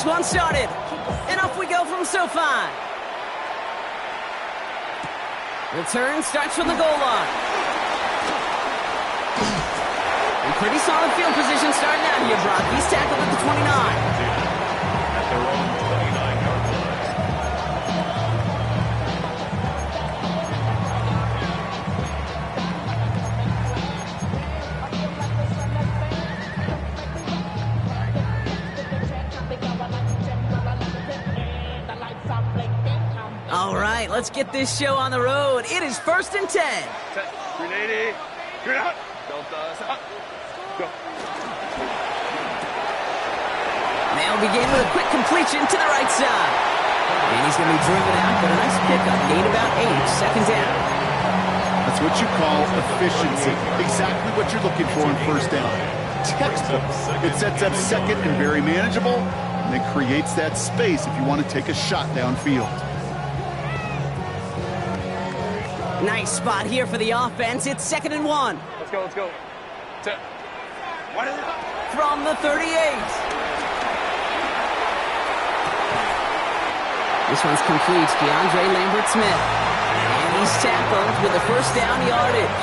one started. And off we go from SoFi. Return starts from the goal line. A pretty solid field position starting out here, Brock. He's tackled at the 29. At their own 29-yard line. All right, let's get this show on the road. It is 1st and 10. Grenade. You're out. Go. They'll begin with a quick completion to the right side. And he's going to be driven out, but a nice pickup. Gain about 8, second down. That's what you call efficiency. Exactly what you're looking for in first down. Textbook. It sets up second and very manageable, and it creates that space if you want to take a shot downfield. Nice spot here for the offense. It's 2nd and 1. Let's go. From the 38. This one's complete. DeAndre Lambert-Smith. And he's tackled with a first down yardage.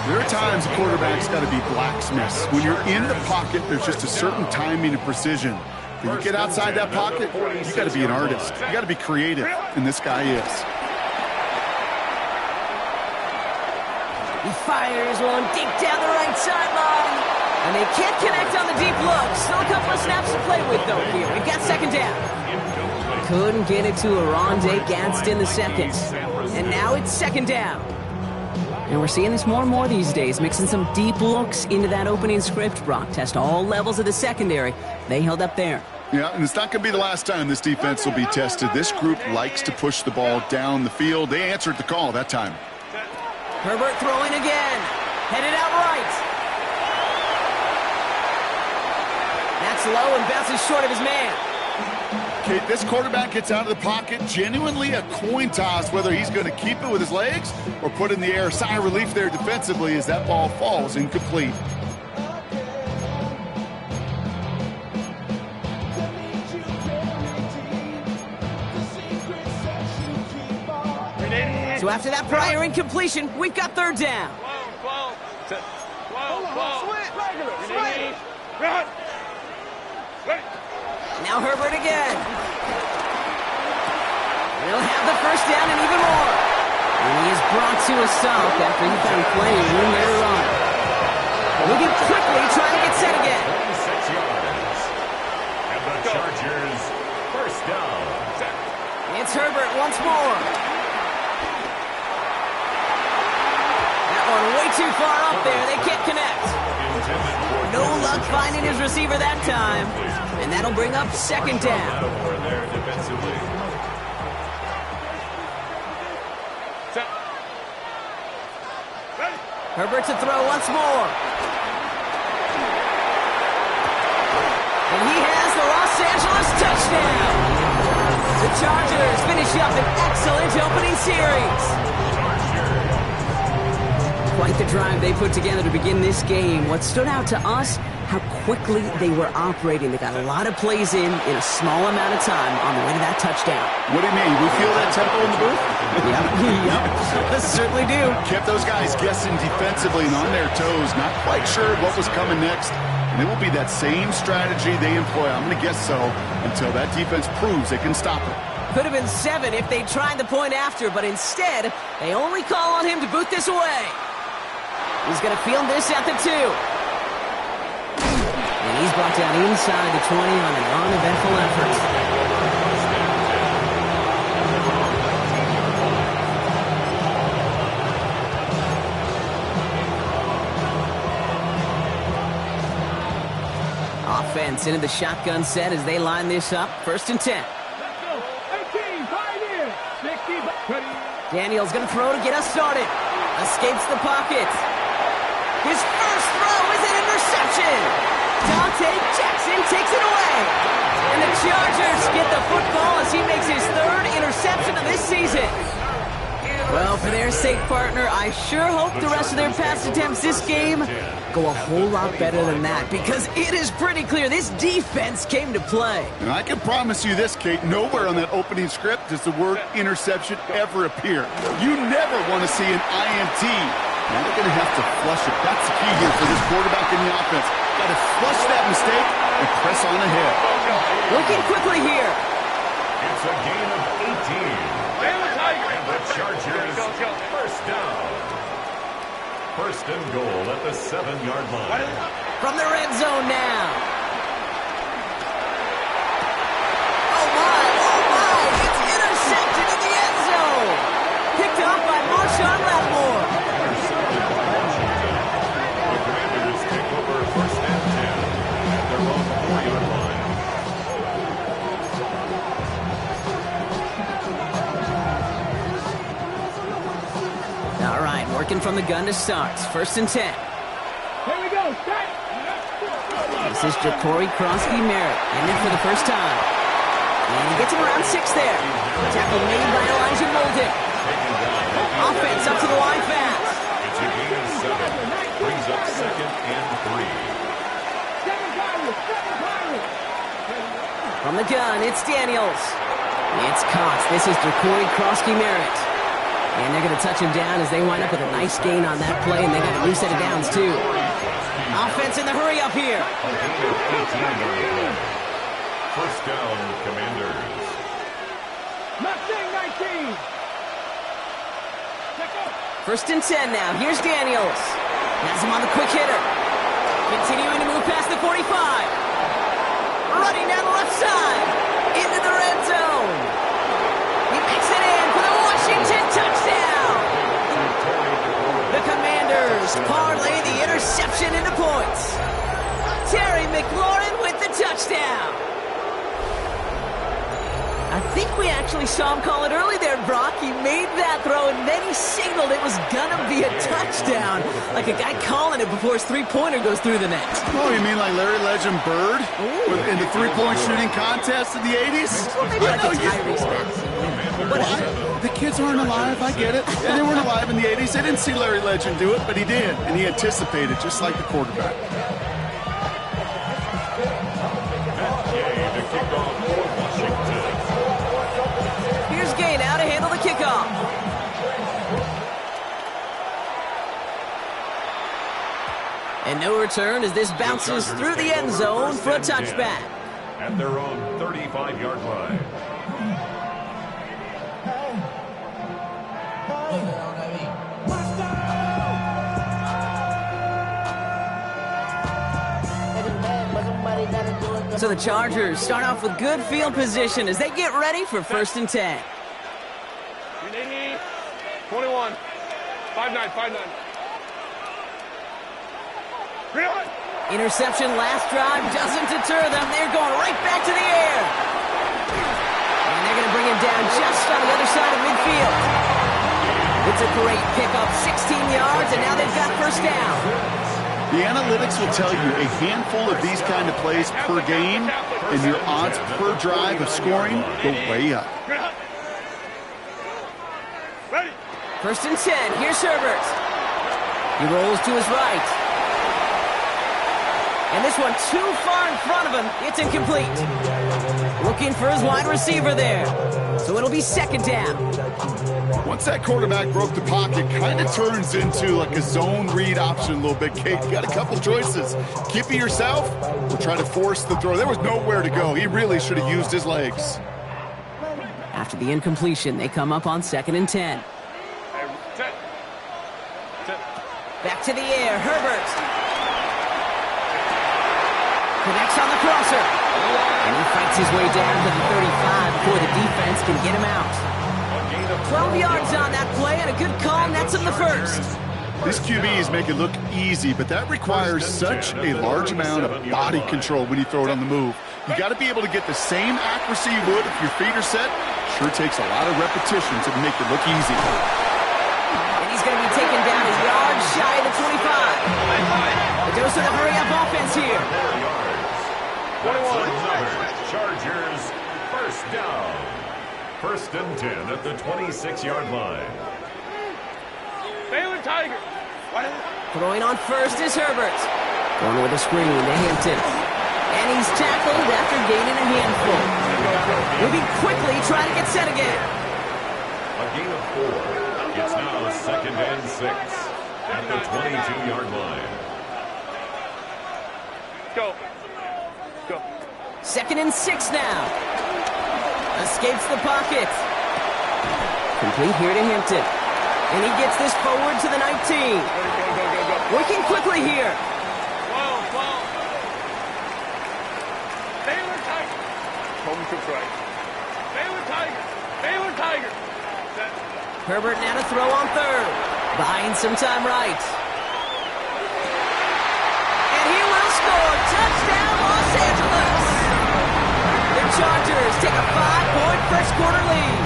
There are times quarterbacks got to be blacksmiths. When you're in the pocket, there's just a certain timing and precision. When you get outside that pocket, you got to be an artist. You got to be creative, and this guy is. He fires one deep down the right sideline. And they can't connect on the deep look. Still a couple of snaps to play with, though, here. We've got second down. Couldn't get it to Aronde Gadsden the second. And now it's second down. And we're seeing this more and more these days, mixing some deep looks into that opening script. Brock test all levels of the secondary. They held up there. Yeah, and it's not going to be the last time this defense will be tested. This group likes to push the ball down the field. They answered the call that time. Herbert throwing again. Headed out right. That's low and bounces short of his man. Okay, this quarterback gets out of the pocket. Genuinely a coin toss whether he's going to keep it with his legs or put it in the air. Sigh of relief there defensively as that ball falls incomplete. So after that prior incompletion, we've got third down. Now Herbert again. He'll have the first down and even more. And he is brought to a stop after he found plenty of room there to run. Moving quickly, trying to get set again. 6 yards. And the Chargers, first down. It's Herbert once more. That one way too far up there. They can't connect. No luck finding his receiver that time. And that'll bring up second down. Herbert to throw once more. And he has the Los Angeles touchdown. The Chargers finish up an excellent opening series. Quite the drive they put together to begin this game. What stood out to us, how quickly they were operating. They got a lot of plays in a small amount of time on the way to that touchdown. What do you mean? We feel that tempo in the booth? Yep, certainly do. Kept those guys guessing defensively and on their toes, not quite sure what was coming next. And it will be that same strategy they employ, I'm going to guess so, until that defense proves they can stop it. Could have been 7 if they tried the point after, but instead, they only call on him to boot this away. He's going to field this at the 2. And he's brought down inside the 20 on an uneventful effort. Offense into the shotgun set as they line this up. 1st and 10. Daniel's going to throw to get us started. Escapes the pocket. His first throw is an interception. Dante Jackson takes it away. And the Chargers get the football as he makes his 3rd interception of this season. Well, for their sake, partner, I sure hope the rest of their pass attempts this game go a whole lot better than that, because it is pretty clear this defense came to play. And I can promise you this, Kate, nowhere on that opening script does the word interception ever appear. You never want to see an INT. Now they're going to have to flush it. That's the key here for this quarterback in the offense. Got to flush that mistake and press on ahead. Looking quickly here. It's a gain of 18. And the Chargers first down. First and goal at the 7-yard line. From the red zone now. Oh my, it's intercepted in the end zone. Picked up by Marshawn Lattimore. The Commanders take over first and 10 at their own 4-yard line. All right, working from the gun to start. First and 10. Here we go. Start. This is Llroe Merritt, ended for the first time. And he gets him around 6 there. Tackle made by Elijah Molden. Offense up to the line fast. It's a gain of 7. Brings up second and 3. From the gun, it's Daniels. It's caught. This is Llroe Merritt. And they're going to touch him down as they wind up with a nice gain on that play, and they got a new set of downs, too. Offense in the hurry up here. First down, Commanders. Mustang 19. First and 10 now. Here's Daniels. Has him on the quick hitter. Continuing to move past the 45. Running down the left side. Into the red zone. He makes it in for the Washington touchdown. The Commanders parlay the interception into points. Terry McLaurin with the touchdown. I think we actually saw him call it early there, Brock. He made that throw, and then he signaled it was going to be a touchdown. Like a guy calling it before his three-pointer goes through the net. Oh, you mean like Larry Legend Bird in the three-point shooting contest in the 80s? Well, maybe like a Tyrese Maxey. The kids aren't alive, I get it. And they weren't alive in the 80s. They didn't see Larry Legend do it, but he did. And he anticipated, just like the quarterback. The kickoff for Washington. Here's Gay now to handle the kickoff. And no return as this bounces through the end zone for a touchback. At their own 35-yard line. So the Chargers start off with good field position as they get ready for first and 10. 21. 5-9. Interception last drive doesn't deter them. They're going right back to the air. And they're going to bring him down just on the other side of midfield. It's a great pickup, 16 yards, and now they've got first down. The analytics will tell you a handful of these kind of plays per game, and your odds per drive of scoring go way up. First and 10. Here's Herbert. He rolls to his right. And this one too far in front of him. It's incomplete. Looking for his wide receiver there. So it'll be second down. Once that quarterback broke the pocket, kind of turns into like a zone read option a little bit. Kate, you got a couple choices. Keep it yourself or try to force the throw. There was nowhere to go. He really should have used his legs. After the incompletion, they come up on second and 10. Back to the air, Herbert. Connects on the crosser. And he fights his way down to the 35 before the defense can get him out. 12 yards on that play and a good call nets him the first. These QBs make it look easy, but that requires such a large amount of body control when you throw it on the move. You got to be able to get the same accuracy you would if your feet are set. Sure takes a lot of repetition to make it look easy. And he's going to be taken down a yard shy of the 25. The dose of the hurry-up offense here. 21. Chargers first down. First and 10 at the 26-yard line. Baylor Tiger. Throwing on first is Herbert. Going with a screen to Hampton. And he's tackled after gaining a handful. Moving quickly, trying to get set again. A gain of 4. It's now 2nd and 6 at the 22-yard line. Go. Go. 2nd and 6 now. Escapes the pocket. Complete here to Hampton. And he gets this forward to the 19. Go. Working quickly here. Whoa. Baylor Tiger. Home to right. Baylor Tiger. Set. Herbert now to throw on third. Buying some time right. And he will score. Touchdown, Los Angeles. The Chargers take a 5-point first quarter lead.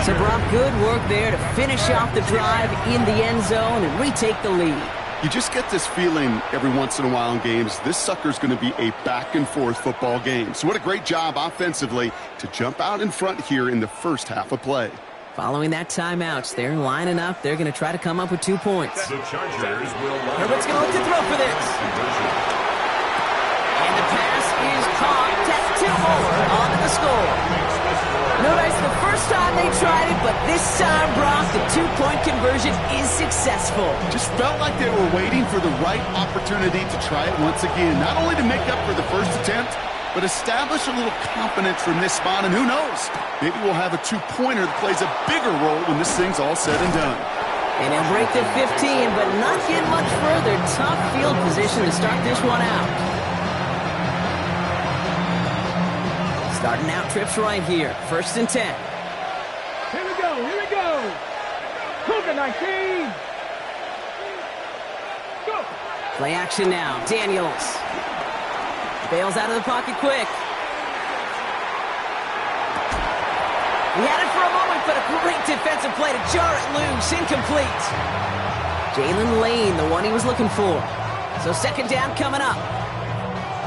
So, Brock, good work there to finish off the drive in the end zone and retake the lead. You just get this feeling every once in a while in games, this sucker's going to be a back-and-forth football game. So what a great job offensively to jump out in front here in the first half of play. Following that timeouts, they're lining up. They're going to try to come up with 2 points. The Chargers will line Herbert's going to look to throw for this. And the pass is caught. Test 2 more onto the score. Notice the first time they tried it, but this time, Brock, the 2-point conversion is successful. Just felt like they were waiting for the right opportunity to try it once again. Not only to make up for the first attempt, but establish a little confidence from this spot. And who knows, maybe we'll have a 2-pointer that plays a bigger role when this thing's all said and done. And he'll break the 15, but not get much further. Tough field position to start this one out. Starting out trips right here. 1st and 10. Here we go. Cougar 19. Go. Play action now. Daniels. Bails out of the pocket quick. He had it for a moment, but a great defensive play to jar it loose. Incomplete. Jalen Lane, the one he was looking for. So 2nd down coming up.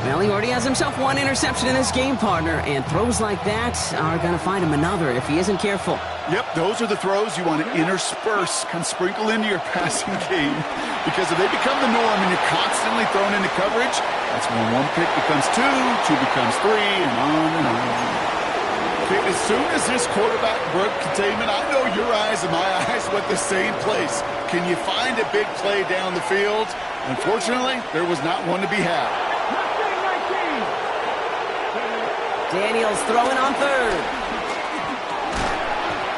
Well, he already has himself 1 interception in this game, partner, and throws like that are going to find him another if he isn't careful. Yep, those are the throws you want to intersperse, kind of sprinkle into your passing game, because if they become the norm and you're constantly thrown into coverage, that's when 1 pick becomes 2, 2 becomes 3, and on and on. Okay, as soon as this quarterback broke containment, I know your eyes and my eyes went the same place. Can you find a big play down the field? Unfortunately, there was not one to be had. Daniels throwing on third.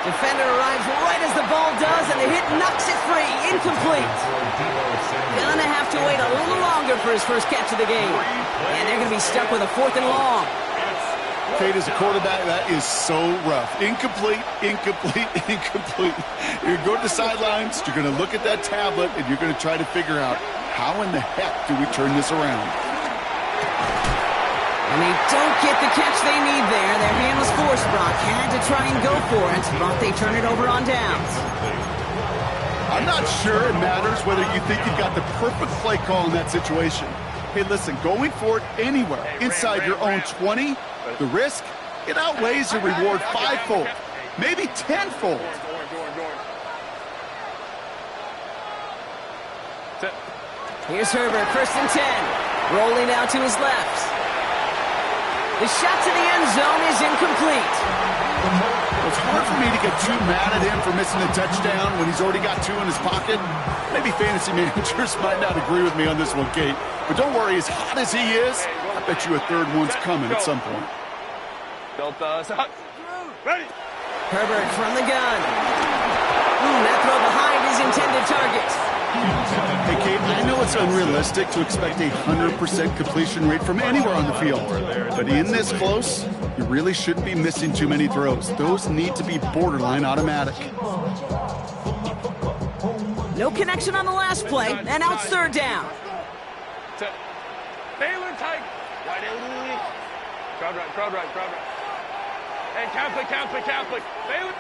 Defender arrives right as the ball does, and the hit knocks it free. Incomplete. Gonna have to wait a little longer for his first catch of the game. And they're gonna be stuck with a 4th and long. Kate, as a quarterback, that is so rough. Incomplete. You're going to go to the sidelines, you're going to look at that tablet, and you're going to try to figure out how in the heck do we turn this around. And they don't get the catch they need there. Their hand was forced, Brock. Had to try and go for it, but they turn it over on downs. I'm not sure it matters whether you think you've got the perfect play call in that situation. Hey, listen, going for it anywhere inside your own 20, the risk, it outweighs the reward 5-fold, maybe 10-fold. Here's Herbert, 1st and 10. Rolling out to his left. The shot to the end zone is incomplete. It's hard for me to get too mad at him for missing a touchdown when he's already got 2 in his pocket. Maybe fantasy managers might not agree with me on this one, Kate. But don't worry, as hot as he is, I bet you a 3rd one's coming at some point. Ready. Herbert from the gun. That throw behind his intended target. Hey, Kate, I know it's unrealistic to expect a 100% completion rate from anywhere on the field. But in this close, you really shouldn't be missing too many throws. Those need to be borderline automatic. No connection on the last play, and now it's 3rd down. Baylor Tiger. Crowd right. Hey, Catholic. Baylor.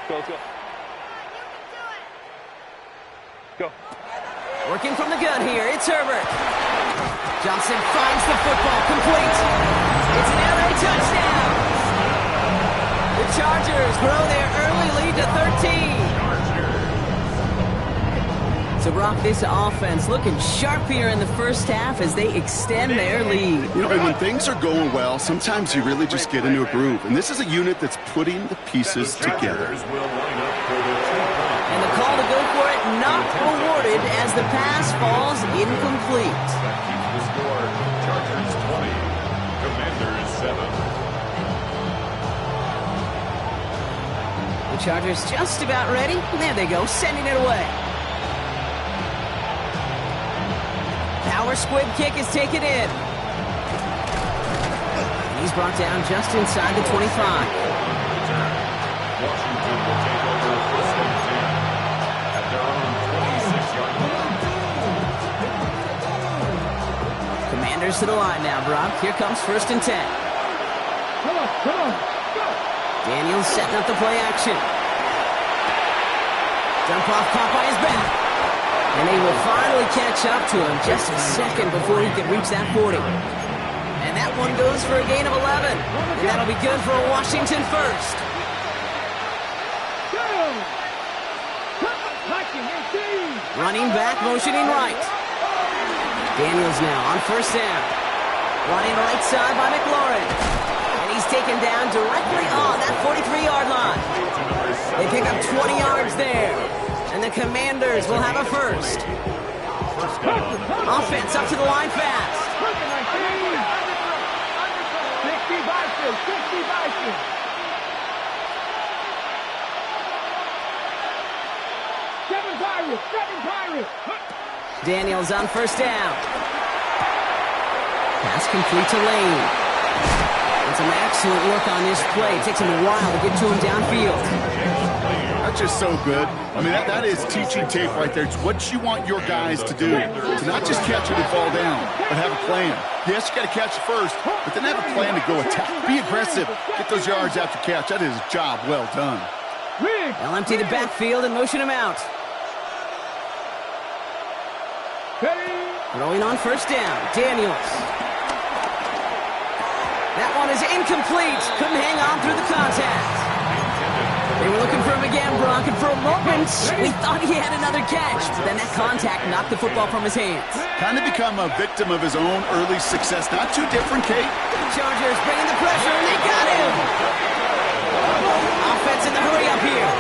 Go. Working from the gun here, it's Herbert. Johnson finds the football, complete. It's an LA touchdown. The Chargers grow their early lead to 13. So, Brock, this offense looking sharp here in the first half as they extend their lead. You know, and when things are going well, sometimes you really just get into a groove. And this is a unit that's putting the pieces together. And the call to go for it not awarded as the pass falls incomplete. That keeps the score. Chargers 20, Commanders 7. The Chargers just about ready. There they go, sending it away. Power squib kick is taken in. He's brought down just inside the 25. Washington will take over first and 10 at their own 26-yard line. Commanders to the line now, Brock. Here comes first and 10. Come on, go. Daniels setting up the play action. Dump off caught by his back. And they will finally catch up to him just a second before he can reach that 40. And that one goes for a gain of 11. And that'll be good for a Washington first. Running back, motioning right. Daniels now on first down. Running right side by McLaurin. And he's taken down directly on that 43-yard line. They pick up 20 yards there. And the Commanders will have a first. Offense up to the line fast. 7 Pirates. Daniels on first down. Pass complete to Lane. It's an excellent look on this play. It takes him a while to get to him downfield. That's just so good. I mean, that is teaching tape right there. It's what you want your guys to do. To not just catch it and fall down, but have a plan. Yes, you got to catch it first, but then have a plan to go attack. Be aggressive. Get those yards after catch. That is a job well done. They'll empty the backfield and motion him out. Throwing on first down. Daniels. That one is incomplete. Couldn't hang on through the contact. They were looking for him again, Brock, and for a moment, we thought he had another catch. But then that contact knocked the football from his hands. Kind of become a victim of his own early success. Not too different, Kate. Chargers bringing the pressure, and they got him. Offense in the hurry up here.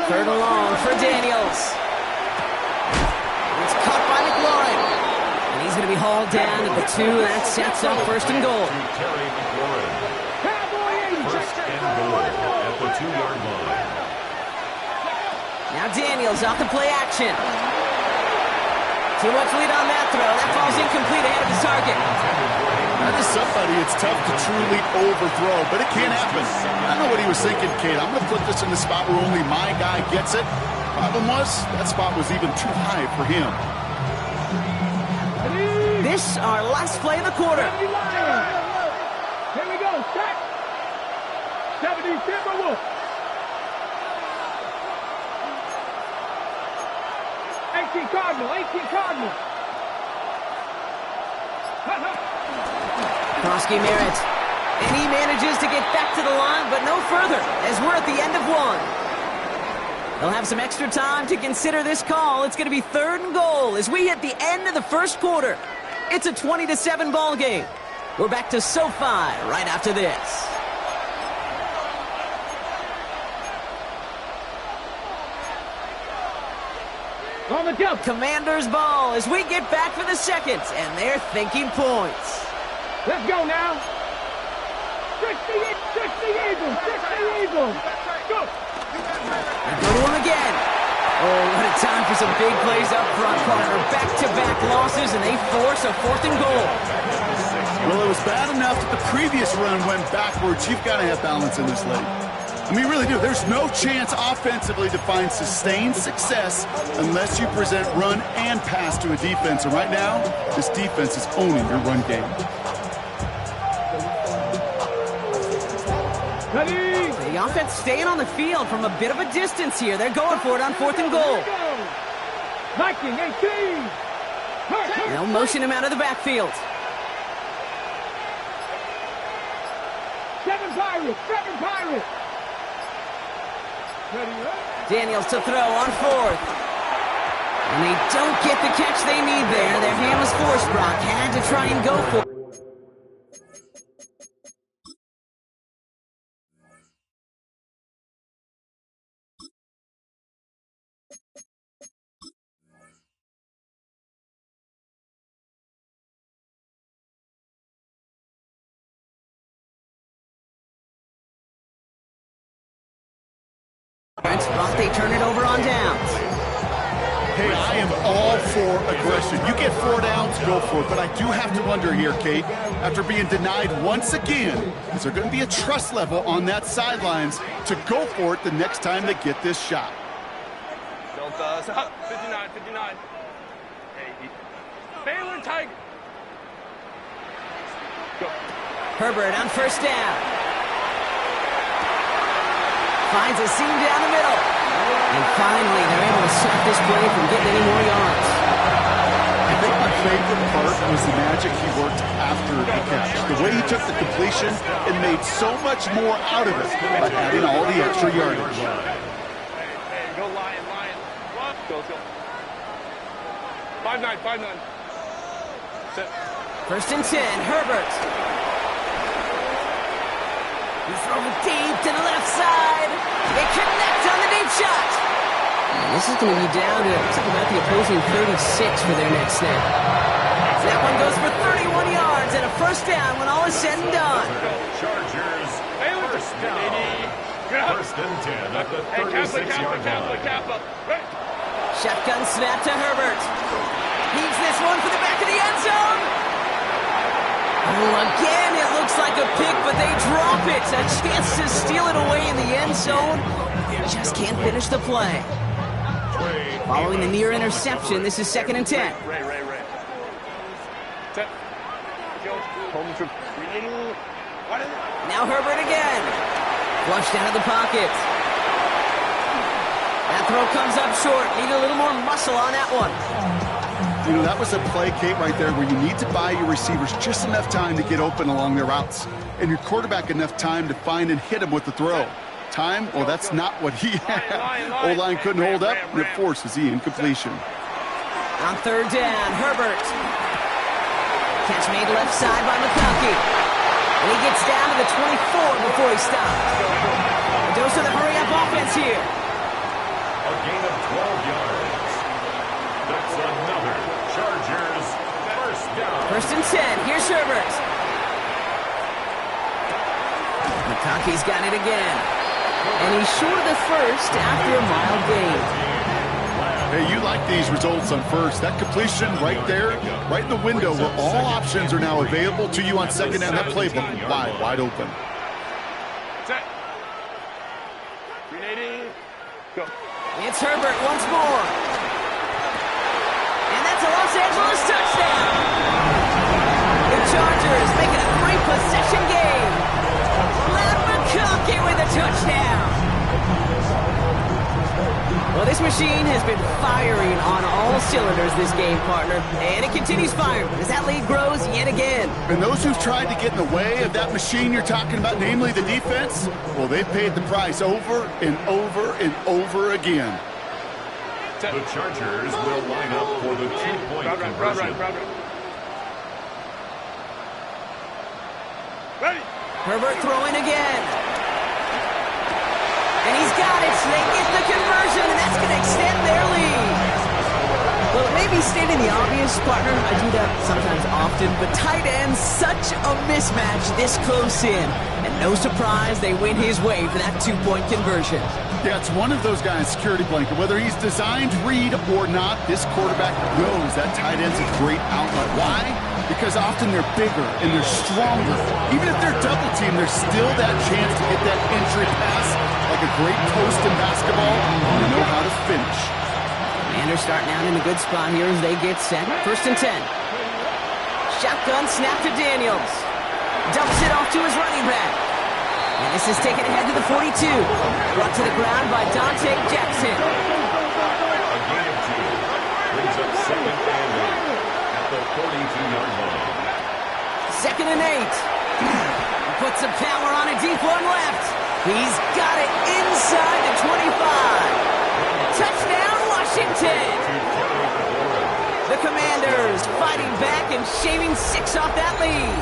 Third and long for Daniels. It's caught by McLaurin. And he's going to be hauled down at the 2. That sets up first and goal. Terry McLaurin. First and goal at the 2-yard line. Now Daniels off the play action. Too much lead on that throw. That falls incomplete ahead of his target. That is somebody it's tough to truly overthrow, but it can happen. I know what he was thinking, Kate. I'm going to put this in the spot where only my guy gets it. Problem was, that spot was even too high for him. This our last play of the quarter. Here we go, set. 70 Timberwolves. 18 Cardinal. Krosky Merritt. And he manages to get back to the line, but no further, as we're at the end of 1. They'll have some extra time to consider this call. It's going to be 3rd and goal as we hit the end of the first quarter. It's a 20-7 ball game. We're back to SoFi right after this. On the jump. Commanders ball as we get back for the second, and they're thinking points. Let's go now. 60 Eagles. Go. And go to him again. Oh, what a time for some big plays up front, partner. Back-to-back losses, and they force a 4th and goal. Well, it was bad enough that the previous run went backwards. You've got to have balance in this league. I mean, you really do. There's no chance offensively to find sustained success unless you present run and pass to a defense. And right now, this defense is owning your run game. The offense staying on the field from a bit of a distance here. They're going for it on 4th and goal. Viking 18. They'll motion him out of the backfield. 7 Pirates! 7 Pirates! Daniels to throw on 4th. And they don't get the catch they need there. Their hand was forced, Brock. Had to try and go for it. Brock, they turn it over on downs. Hey, I am all for aggression. You get 4 downs, go for it. But I do have to wonder here, Kate, after being denied once again, is there going to be a trust level on that sidelines to go for it the next time they get this shot? Don't, 59, 59. Hey, Baylor Tiger. Go. Herbert on 1st down. Finds a seam down the middle. And finally, they're able to stop this play from getting any more yards. I think my favorite part was the magic he worked after the catch. The way he took the completion and made so much more out of it by adding all the extra yardage. Hey, go Lion. Go. 5-9, 5-9. Set. 1st and 10, Herbert. He's throwing deep to the left side. They connect on the deep shot. And this is going to be down to, looks like about the opposing 36 for their next snap. That one goes for 31 yards and a 1st down when all is said and done. Chargers, 1st down. 1st and 10 at the 36-yard line. Shotgun snap to Herbert. Heaves this one for the back of the end zone. Oh, again, it looks like a pick, but they drop it. A chance to steal it away in the end zone. Just can't finish the play. Following the near interception, this is 2nd and 10. Ray. Set. Go. Home trip. Now Herbert again. Flushed out of the pocket. That throw comes up short. Need a little more muscle on that one. You know, that was a play, Kate, right there where you need to buy your receivers just enough time to get open along their routes. And your quarterback enough time to find and hit him with the throw. Time? Well, that's not what he had. O-line couldn't hold up, and it forces the incompletion. On 3rd down, Herbert. Catch made left side by McConkey. And he gets down to the 24 before he stops. A dose of the hurry-up offense here. A gain of 12 yards. That's another Chargers 1st down. 1st and 10. Here's Herbert. McConkey's got it again. And he's short of the 1st after a mild gain. Hey, you like these results on 1st. That completion right there, right in the window where all options are now available to you on 2nd down. That playbook wide open. Set. Grenading. Go. It's Herbert once more. And that's a Los Angeles touchdown. The Chargers make it a 3-possession game. Matt McConkey with a touchdown. Well, this machine has been firing on all cylinders this game, partner. And it continues firing as that lead grows yet again. And those who've tried to get in the way of that machine you're talking about, namely the defense, well, they've paid the price over and over and over again. The Chargers will line up for the 2-point conversion. Ready. Herbert throwing again. And he's got it. They get the conversion, and that's going to extend their lead. Well, it may be stating the obvious, partner. I do that sometimes often, but tight ends, such a mismatch this close in. And no surprise, they win his way for that 2-point conversion. Yeah, it's one of those guys' security blanket. Whether he's designed read or not, this quarterback knows that tight end's a great outlet. Why? Because often they're bigger and they're stronger. Even if they're double teamed, there's still that chance to get that entry pass. Like a great post in basketball, you know how to finish. Commanders starting out in a good spot here as they get set. 1st and 10. Shotgun snap to Daniels. Dumps it off to his running back. And this is taken ahead to the 42. Brought to the ground by Dante Jackson. A gain of 2 brings up 2nd and 8. 2nd and 8. He puts some power on a deep one left. He's got it inside the 25. Touchdown, Washington. The Commanders fighting back and shaving 6 off that lead.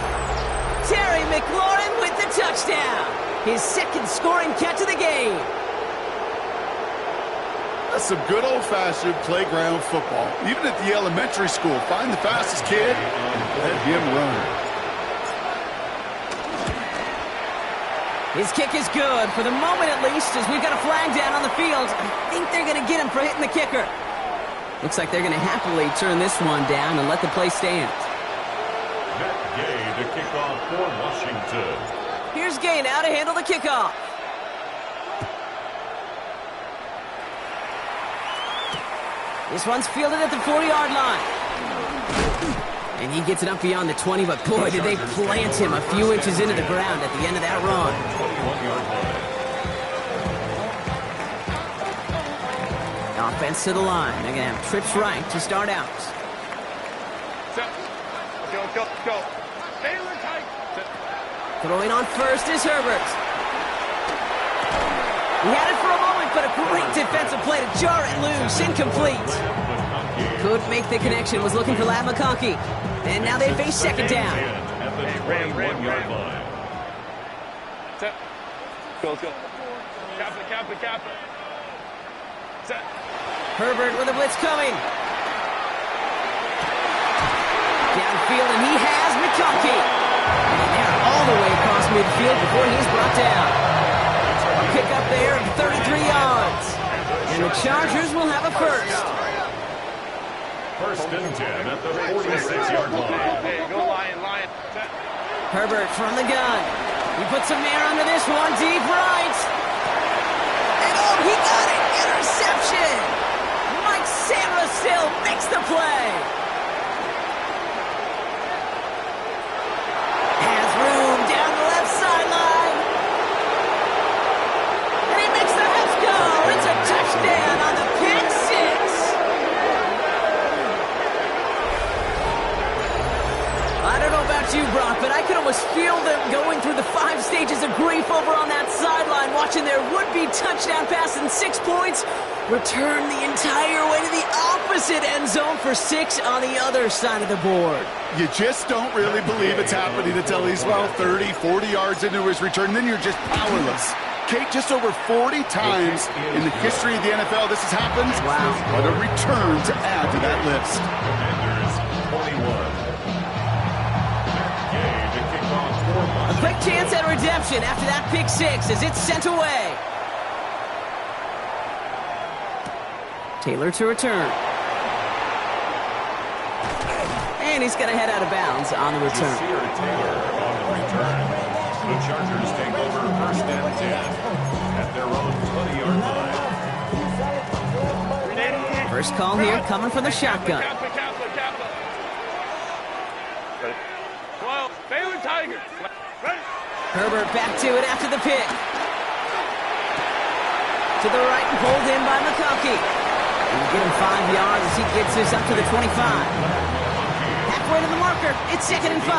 Terry McLaurin with the touchdown. His 2nd scoring catch of the game. That's some good old-fashioned playground football. Even at the elementary school, find the fastest kid and let him run. His kick is good, for the moment at least, as we've got a flag down on the field. I think they're going to get him for hitting the kicker. Looks like they're going to happily turn this one down and let the play stand. Matt Gay to kick off for Washington. Here's Gay now to handle the kickoff. This one's fielded at the 40-yard line. And he gets it up beyond the 20, but boy, did they plant him a few inches into the ground at the end of that run. 21-yard line. Offense to the line. They're going to have trips right to start out. Set. Go. Taylor tight. Set. Throwing on first is Herbert. He had it for a moment, but a great defensive play to jar it loose. Incomplete. Couldn't make the connection. Was looking for Ladd McConkey. And now they face 2nd down. At the 21-yard line. Set. Go. Kappa. Set. Herbert with a blitz coming. Downfield, and he has McConkey. And they're all the way across midfield before he's brought down. A pickup there of 33 yards. And the Chargers will have a first. 1st and 10 at the 46-yard line. Hey, go Lion. Set. Herbert from the gun. He puts some air under this one, deep right. And oh, he got it! Interception! Mike Sarah still makes the play. Has room down the left sideline. And he makes the Heffs go. It's a touchdown on the pick 6. I don't know about you, Brock, but I could almost feel them going through the 5 stages of grief over on that sideline, watching their would-be touchdown pass in 6 points return the entire way to the opposite end zone for 6 on the other side of the board. You just don't really believe it's happening until he's, 30, 40 yards into his return. Then you're just powerless. Kate, just over 40 times in the history of the NFL this has happened. Wow. What a return to add to that list. Commanders 21. Gay to kick off for A Washington. quick chance at redemption after that pick 6 as it's sent away. Taylor to return. And he's going to head out of bounds on the return. Llzaire Taylor on the return. The Chargers take over 1st and 10 at their own 20-yard line. First call here coming from the shotgun. Kappa. Ready. 12. Baylor Tigers. Ready. Herbert back to it after the pick. To the right and pulled in by McConkey. And we get him 5 yards as he gets this up to the 25. Halfway to the marker. It's 2nd and 5.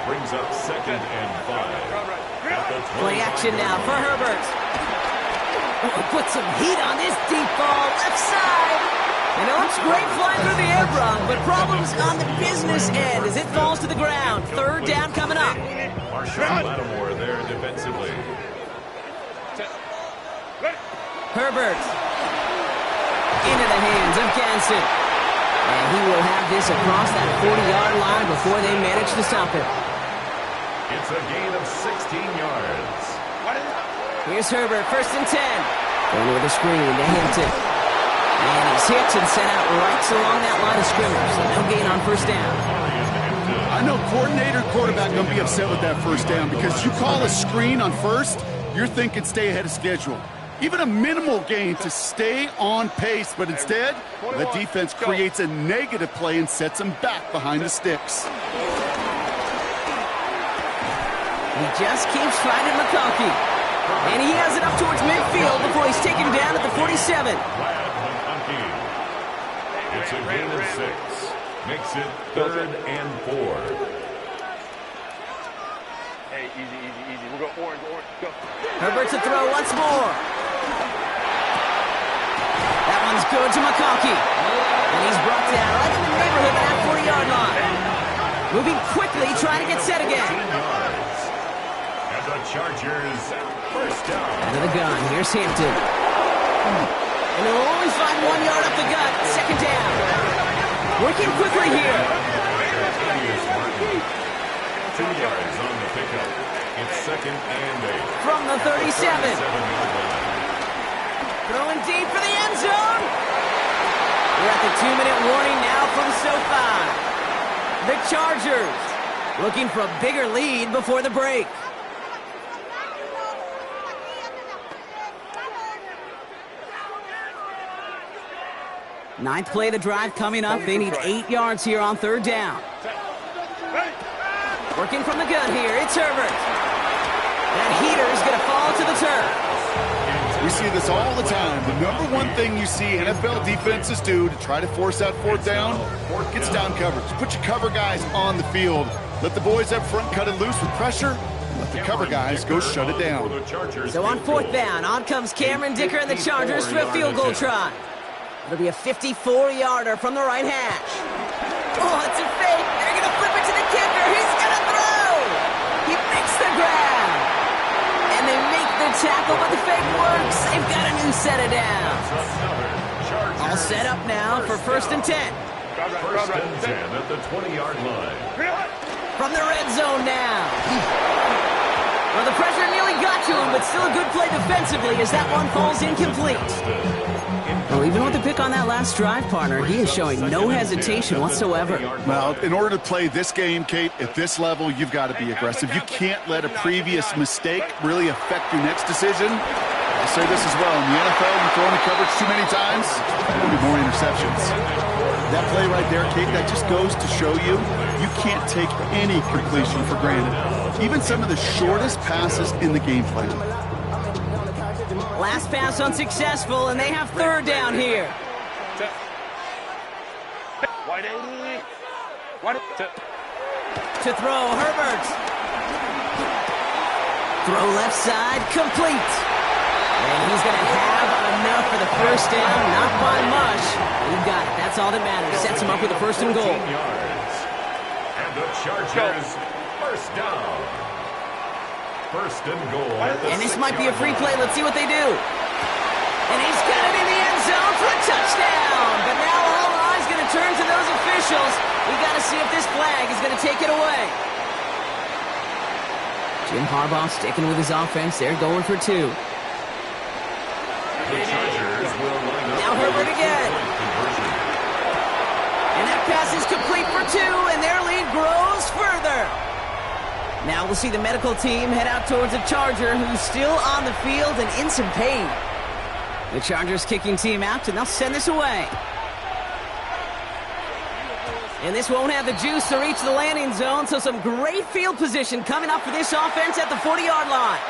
Brings up 2nd and 5. At the 20. Play action now for Herbert. Oh, put some heat on this deep ball left side. And it looks great flying through the air, Brock, but problems on the business end as it falls to the ground. 3rd down coming up. Marshawn Lattimore there defensively. Herbert into the hands of Ganson. And he will have this across that 40-yard line before they manage to stop him. It's a gain of 16 yards. Here's Herbert, 1st and 10. Going with a screen to Hampton. And he's hit and sent out right along that line of scrimmage. So no gain on 1st down. I know coordinator, quarterback going to be upset with that 1st down because you call a screen on 1st, you're thinking stay ahead of schedule. Even a minimal gain to stay on pace, but instead, the defense creates a negative play and sets them back behind the sticks. He just keeps finding McConkey. And he has it up towards midfield before he's taken down at the 47. It's a gain of 6. Makes it 3rd and 4. Hey, easy, easy, easy. We'll go orange, go. Herbert to throw once more. That one's good to McConkey. And he's brought down right in the neighborhood of that 40-yard line. Moving quickly, trying to get set again. And the Chargers, first down. Out of the gun, here's Hampton. And they'll only find 1 yard up the gut, second down. Working quickly here. 2 yards on the pickup. It's second and 8. From the 37. Throwing deep for the end zone. We're at the 2-minute warning now from SoFi. The Chargers looking for a bigger lead before the break. Ninth play of the drive coming up. They need 8 yards here on third down. Working from the gun here, it's Herbert. That heater is going to fall to the turf. We see this all the time. The number one thing you see NFL defenses do to try to force that fourth down, gets down coverage. Put your cover guys on the field. Let the boys up front cut it loose with pressure. Let the cover guys go shut it down. So on fourth down, on comes Cameron Dicker and the Chargers for a field goal try. It'll be a 54-yarder from the right hash. Oh, it's a fake. They're going to flip it to the kicker. He's going to throw. He makes the grab. And they make the tackle, but the fake works. They've got a new set of downs. All set up now for first and 10. First and 10 at the 20-yard line. From the red zone now. Well, the pressure nearly got to him, but still a good play defensively as that one falls incomplete. Well, even with the pick on that last drive, partner, he is showing no hesitation whatsoever. Well, in order to play this game, Kate, at this level, you've got to be aggressive. You can't let a previous mistake really affect your next decision. I'll say this as well. In the NFL, you throw in the coverage too many times, there'll be more interceptions. That play right there, Kate, that just goes to show you, you can't take any completion for granted. Even some of the shortest passes in the game plan. Last pass unsuccessful, and they have third down here. To throw, Herbert. Throw left side, complete. And he's going to have enough for the first down, not by much. He got it. That's all that matters. Sets him up with a first and goal. And the Chargers, first down. First and goal. And this might be a free play. Let's see what they do. And he's got it in the end zone for a touchdown. But now all eyes going to turn to those officials. We got to see if this flag is going to take it away. Jim Harbaugh sticking with his offense. They're going for 2. Now Herbert again. And that pass is complete for 2, and their lead grows further. Now we'll see the medical team head out towards the Charger, who's still on the field and in some pain. The Chargers kicking team out, and they'll send this away. And this won't have the juice to reach the landing zone, so some great field position coming up for this offense at the 40-yard line.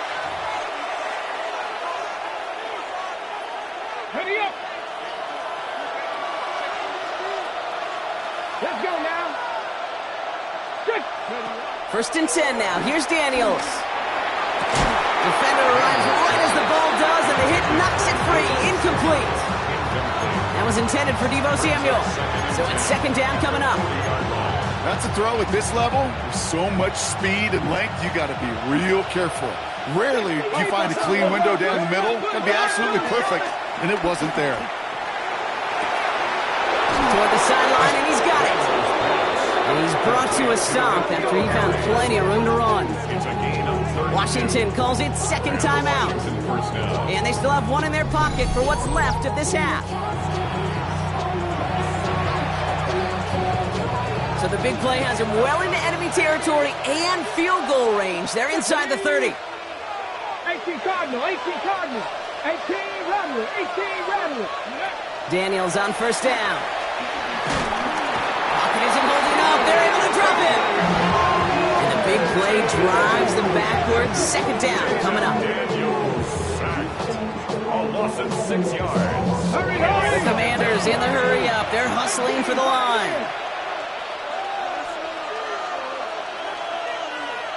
Ready up. Let's go now. Good. First and 10 now. Here's Daniels. Defender arrives right as the ball does, and the hit knocks it free. Incomplete. That was intended for Deebo Samuel. So it's second down coming up. That's a throw at this level. With so much speed and length, you got to be real careful. Rarely do you find a clean window down the middle. It'd be absolutely perfect, and it wasn't there. Toward the sideline, and he's got it. And he's brought to a stop after he found plenty of room to run. Washington calls it second timeout. And they still have one in their pocket for what's left of this half. So the big play has him well into enemy territory and field goal range. They're inside the 30. 18 Cardinal, 18 Cardinal, 18 Rattler, 18 Rattler. Daniels on first down. Pocket isn't holding up. They're able to drop it. And the big play drives them backwards. Second down coming up. A loss of 6 yards. Hurry, hurry. The Commanders in the hurry up. They're hustling for the line.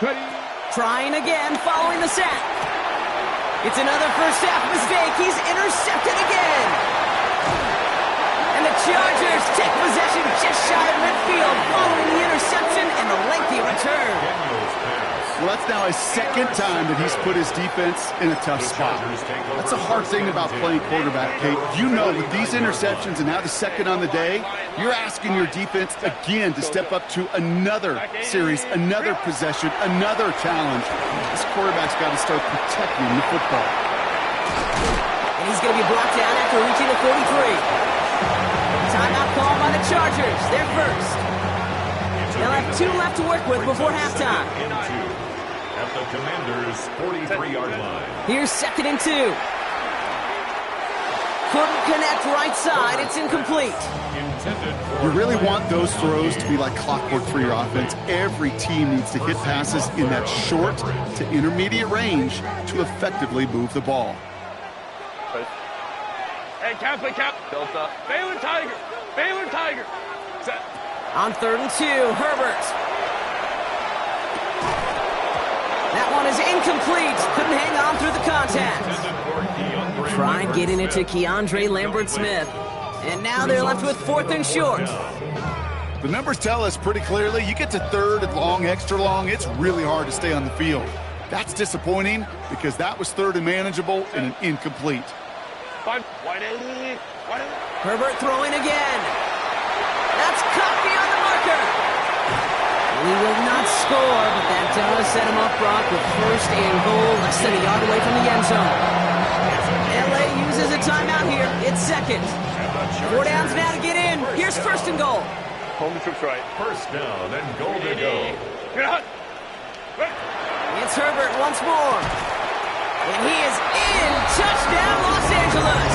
Ready. Trying again following the sack. It's another first half mistake. He's intercepted again. And the Chargers take possession just shy of midfield following the interception and the lengthy return. Well, that's now his second time that he's put his defense in a tough spot. That's a hard thing about playing quarterback, Kate. You know, with these interceptions and now the second on the day, you're asking your defense again to step up to another series, another possession, another challenge. This quarterback's got to start protecting the football. And he's going to be brought down after reaching the 43. Timeout called by the Chargers. They're first. They'll have 2 left to work with before halftime. At the Commanders' 43-yard line. Here's 2nd and 2. Couldn't connect right side. It's incomplete. You really want those throws to be like clockwork for your offense. Every team needs to hit passes in that short to intermediate range to effectively move the ball. Hey, Catholic Cap. Delta. Baylor Tiger. Baylor Tiger. Set. On 3rd and 2, Herbert. That one is incomplete. Couldn't hang on through the contact. Trying getting it to Keandre Lambert-Smith. And now they're left with 4th and short. The numbers tell us pretty clearly, you get to 3rd and long, extra long, it's really hard to stay on the field. That's disappointing because that was 3rd and manageable and an incomplete. Herbert throwing again. That's Coffey on the marker. He will not score, but that does set him up, Brock, with 1st and goal, less than a yard away from the end zone. LA uses a timeout here. It's 2nd. 4 downs now to get in. Here's 1st and goal. Home troops right. First down and goal to go. It's Herbert once more. And he is in. Touchdown, Los Angeles.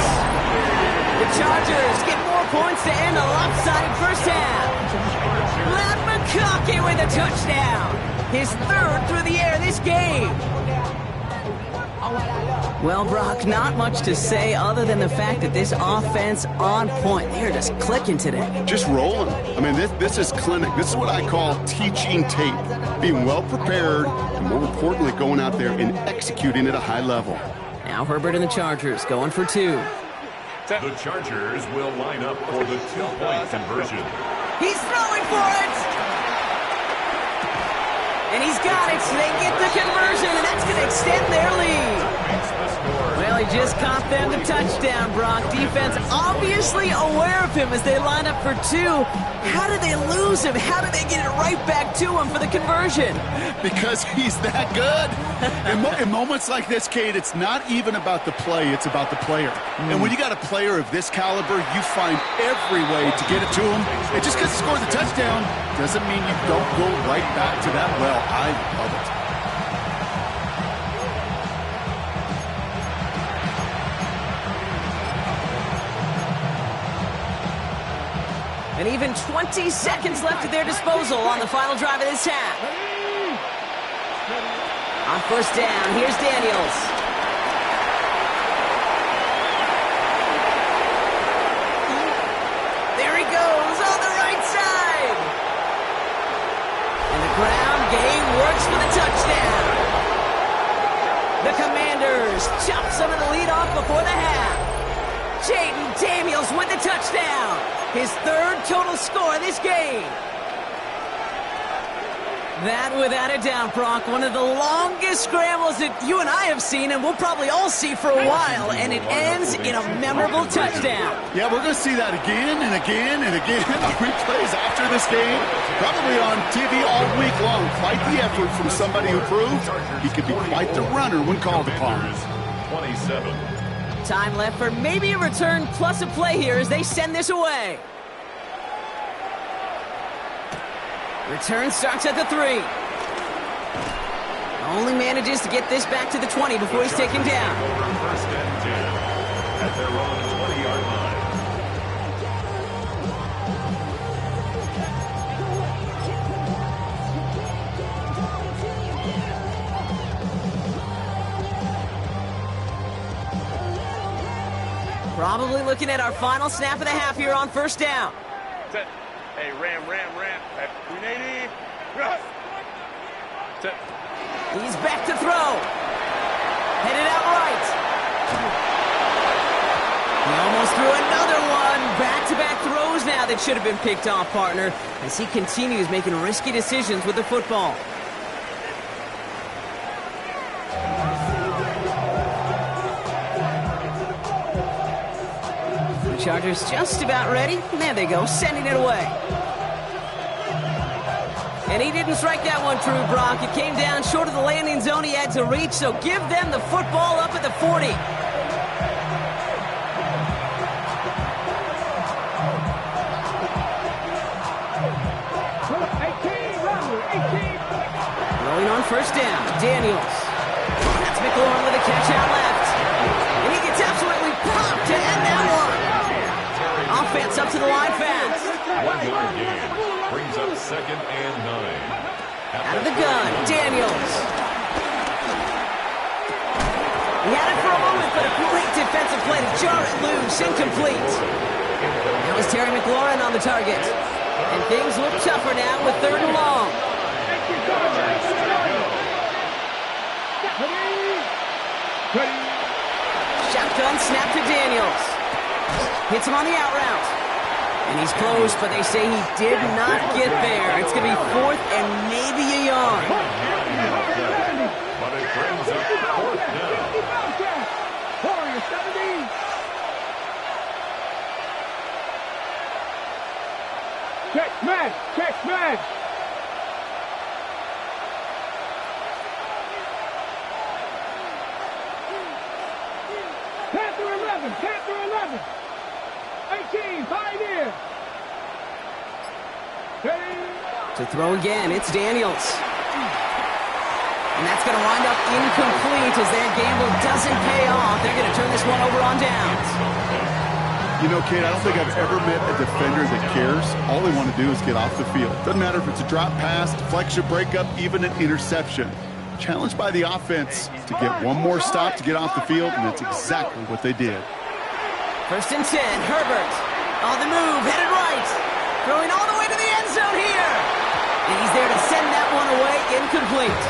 The Chargers get more points to end a lopsided first half. Matt McConkey with a touchdown. His 3rd through the air this game. Well, Brock, not much to say other than the fact that this offense on point. They're just clicking today. Just rolling. I mean, this is clinic. This is what I call teaching tape. Being well prepared, and more importantly, going out there and executing at a high level. Now Herbert and the Chargers going for 2. The Chargers will line up for the 2-point conversion. He's throwing for it! And he's got it, so they get the conversion, and that's going to extend their lead. Well, he just caught them the touchdown, Brock. Defense obviously aware of him as they line up for 2. How did they lose him? How did they get it right back to him for the conversion? Because he's that good. In moments like this, Kate, it's not even about the play, it's about the player. And when you got a player of this caliber, you find every way to get it to him. And just because he scores a touchdown doesn't mean you don't go right back to that well. I love it. And even 20 seconds left at their disposal on the final drive of this half. On 1st down, here's Daniels. There he goes on the right side. And the ground game works for the touchdown. The Commanders chop some of the lead off before the half. Jaden Daniels with the touchdown. His 3rd total score this game. That, without a doubt, Brock, one of the longest scrambles that you and I have seen, and we'll probably all see for a while, and it ends in a memorable touchdown. Yeah, we're going to see that again and again and again on replays after this game, probably on TV all week long. Quite the effort from somebody who proved he could be quite the runner when called upon. 27. Time left for maybe a return plus a play here as they send this away. Return starts at the 3. Only manages to get this back to the 20 before he's taken down. First and 10 at their own 20-yard line. Probably looking at our final snap of the half here on 1st down. Set. Hey, ram. At 380. Set. He's back to throw. Headed out right. He almost threw another one. Back-to-back throws now that should have been picked off, partner, as he continues making risky decisions with the football. The Chargers just about ready. There they go, sending it away. And he didn't strike that one true, Brock. It came down short of the landing zone he had to reach, so give them the football up at the 40. Rolling on first down, Daniels. That's McLaurin with a catch out left. And he gets absolutely popped to end that one. Offense up to the line fast. 1 yard gain. Brings up 2nd and 9. Out of the gun, Daniels. He had it for a moment, but a great defensive play to jar it loose, incomplete. That was Terry McLaurin on the target. And things look tougher now with 3rd and long. Shotgun snap to Daniels. Hits him on the out route. And he's close, but they say he did not get there. It's going to be 4th and maybe a yard. But it brings up 4th down. Check man, check man. Panther 11, Panther 11. 18, Pioneer. To throw again, it's Daniels. And that's going to wind up incomplete as their gamble doesn't pay off. They're going to turn this one over on downs. You know, Kate, I don't think I've ever met a defender that cares. All they want to do is get off the field. Doesn't matter if it's a drop pass, deflection, breakup, even an interception. Challenged by the offense to get one more stop to get off the field, and that's exactly what they did. 1st and 10, Herbert. On the move, headed right. Throwing all the way to the end zone here. And he's there to send that one away, incomplete.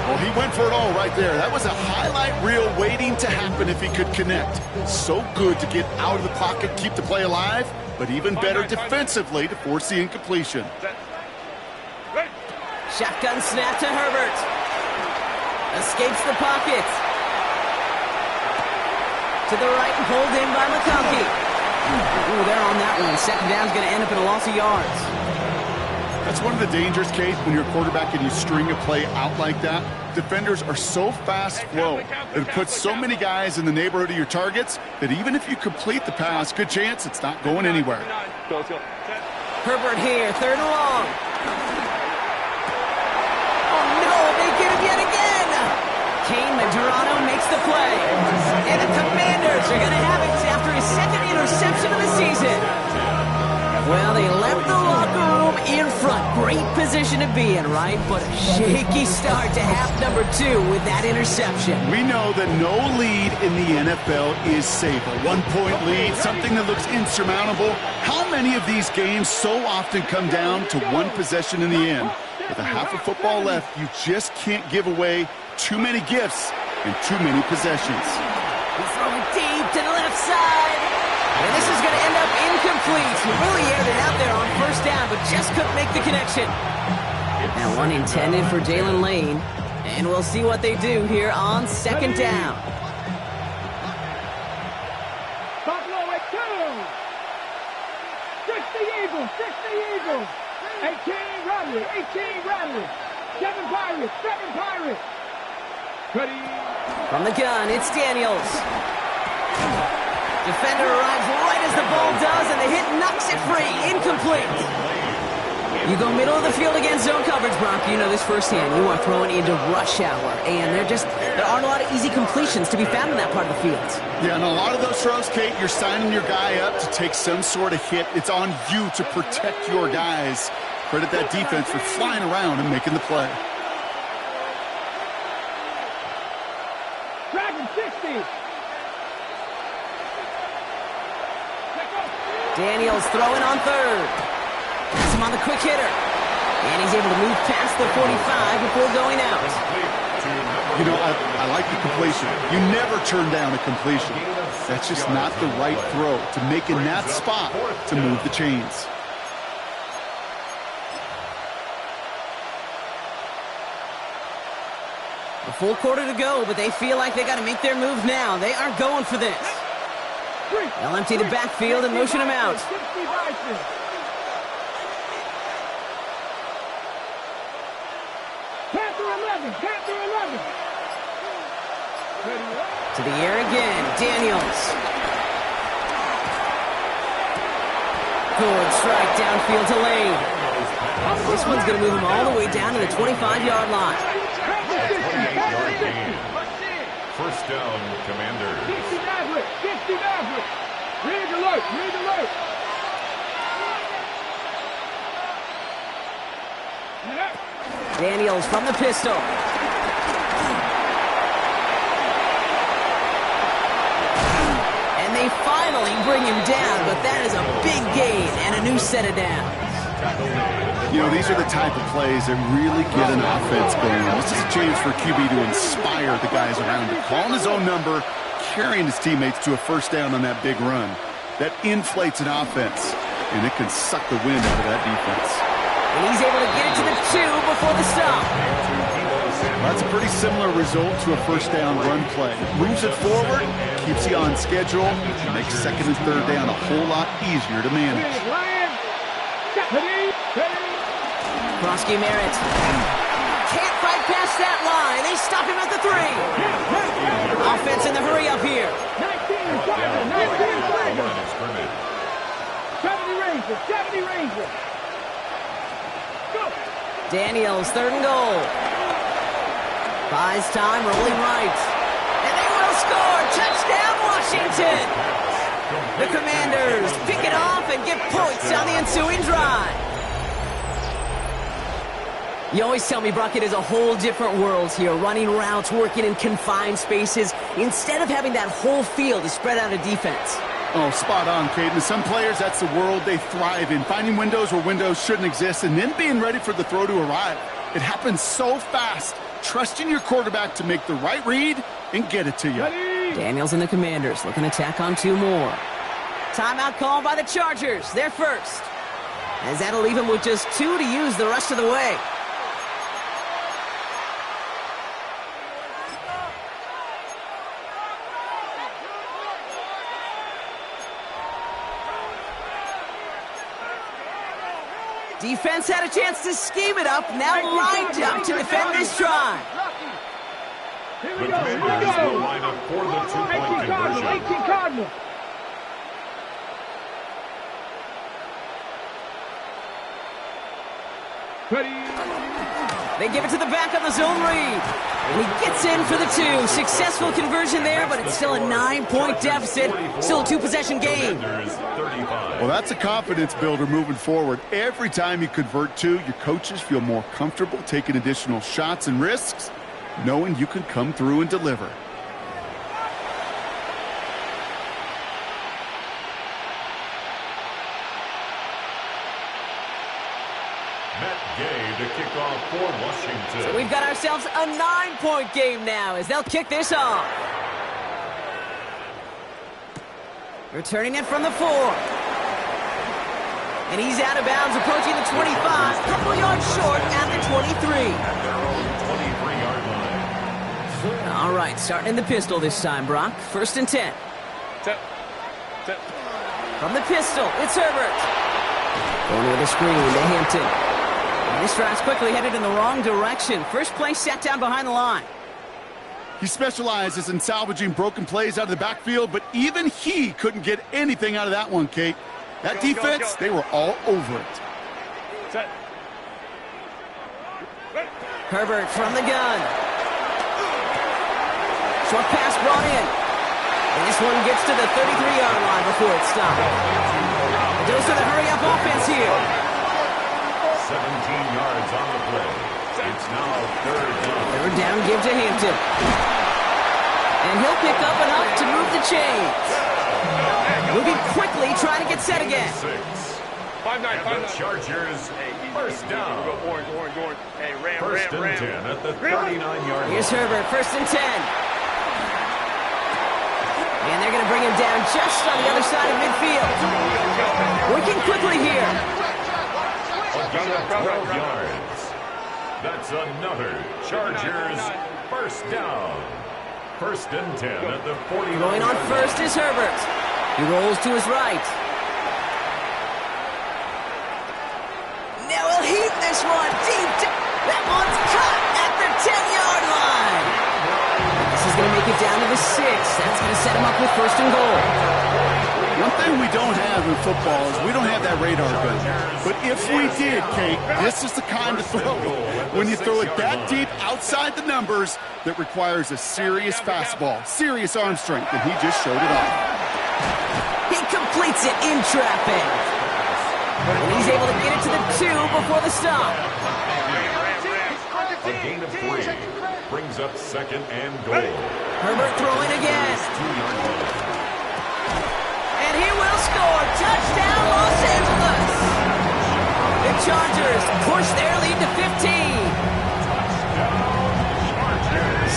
Well, he went for it all right there. That was a highlight reel waiting to happen if he could connect. So good to get out of the pocket, keep the play alive, but even better defensively to force the incompletion. Shotgun snap to Herbert. Escapes the pocket. To the right and pulled in by McConkey. Ooh, they're on that one. 2nd down's going to end up in a loss of yards. That's one of the dangers, Kate, when you're a quarterback and you string a play out like that. Defenders are so fast flow. It puts so many guys in the neighborhood of your targets that even if you complete the pass, good chance it's not going anywhere. Herbert here, 3rd and long. Oh, no, they get him yet again. Kane Medrano makes the play. And the Commanders are going to have it after his 2nd interception of the season. Well, they left the locker room in front. Great position to be in, right? But a shaky start to half number 2 with that interception. We know that no lead in the NFL is safe. A 1-point lead, something that looks insurmountable. How many of these games so often come down to one possession in the end? With a half of football left, you just can't give away too many gifts and too many possessions. He's throwing deep to the left side. And this is going to end up incomplete. He really aired it out there on 1st down, but just couldn't make the connection. And one intended for Jalen Lane. And we'll see what they do here on 2nd down. Buffalo at 2. 60 Eagles, 60 Eagles. 18 Rattler, 18 Rattler. 7 Pirates, 7 Pirates. Ready. From the gun, it's Daniels. Defender arrives right as the ball does, and the hit knocks it free. Incomplete. You go middle of the field against zone coverage, Brock. You know this firsthand. You are throwing into rush hour, and there aren't a lot of easy completions to be found in that part of the field. Yeah, and a lot of those throws, Kate, you're signing your guy up to take some sort of hit. It's on you to protect your guys. Credit that defense for flying around and making the play. Dragon 60. Daniels throwing on 3rd. Pass him on the quick hitter. And he's able to move past the 45 before going out. You know, I like the completion. You never turn down a completion. That's just not the right throw to make in that spot to move the chains. A full quarter to go, but they feel like they got to make their move now. They are going for this. They'll empty the backfield and motion him out. Panther 11. To the air again, Daniels. Good strike downfield to Lane. This one's going to move him all the way down to the 25-yard line. First down, Commanders. 60 Maverick. Read alert. Daniels from the pistol. And they finally bring him down, but that is a big gain and a new set of downs. You know, these are the type of plays that really get an offense going. This is a chance for QB to inspire the guys around him. Calling his own number, carrying his teammates to a first down on that big run. That inflates an offense, and it can suck the wind out of that defense. And he's able to get it to the 2 before the stop. That's a pretty similar result to a first down run play. Moves it forward, keeps you on schedule, makes second and third down a whole lot easier to manage. Krosky Merritt. Can't fight past that line. They stop him at the 3. Offense in the hurry up here. 70 Rangers. Daniels, 3rd and goal. Buys time, rolling right. And they will score. Touchdown, Washington. The Commanders pick it off and get points on the ensuing drive. You always tell me, Brock, it is a whole different world here, running routes, working in confined spaces, instead of having that whole field to spread out a defense. Oh, spot on, Caden. Some players, that's the world they thrive in, finding windows where windows shouldn't exist and then being ready for the throw to arrive. It happens so fast. Trusting your quarterback to make the right read and get it to you. Daniels and the Commanders looking to tack on 2 more. Timeout called by the Chargers. They're first. As that'll leave them with just 2 to use the rest of the way. Defense had a chance to scheme it up, now lined up to defend this drive. The Commanders will line up for the 2-point conversion. 18 Cardinals. They give it to the back on the zone read. And he gets in for the 2. Successful conversion there, but it's still a 9-point deficit. Still a 2-possession game. Well, that's a confidence builder moving forward. Every time you convert 2, your coaches feel more comfortable taking additional shots and risks, knowing you can come through and deliver. To kick off for Washington. So we've got ourselves a 9-point game now as they'll kick this off. Returning it from the 4. And he's out of bounds, approaching the 25, couple yards short at the 23. Their own 23-yard line. All right, starting in the pistol this time, Brock. 1st and 10. From the pistol, it's Herbert. Going with a screen to Hampton. This drive's quickly headed in the wrong direction. First play sat down behind the line. He specializes in salvaging broken plays out of the backfield, but even he couldn't get anything out of that one, Kate. That defense, they were all over it. Herbert from the gun. Short pass brought in. And this one gets to the 33-yard line before it's stopped. A dose of the hurry-up offense here. 17 yards on the play. It's now 3rd down. 3rd down, give to Hampton. And he'll pick up enough to move the chains. Moving quickly, trying to get set again. And the Chargers, first down. Orange. Hey, Ram. First and 10 at the 39-yard line. Here's Herbert, first and 10. And they're going to bring him down just on the other side of midfield. Working quickly here. A gain of 12 yards. That's another Chargers first down. First and 10 at the 40. Going on first is Herbert. He rolls to his right. Now he'll heat this one deep. That one's caught at the 10-yard line. This is going to make it down to the 6. That's going to set him up with first and goal. One thing we don't have in football is we don't have that radar gun. But if we did, Kate, this is the kind of throw. When you throw it that deep outside the numbers, that requires a serious fastball, serious arm strength, and he just showed it off. He completes it in traffic. And he's able to get it to the 2 before the stop. A gain of 3 brings up second and goal. Herbert throwing again. And he will score. Touchdown, Los Angeles. The Chargers push their lead to 15.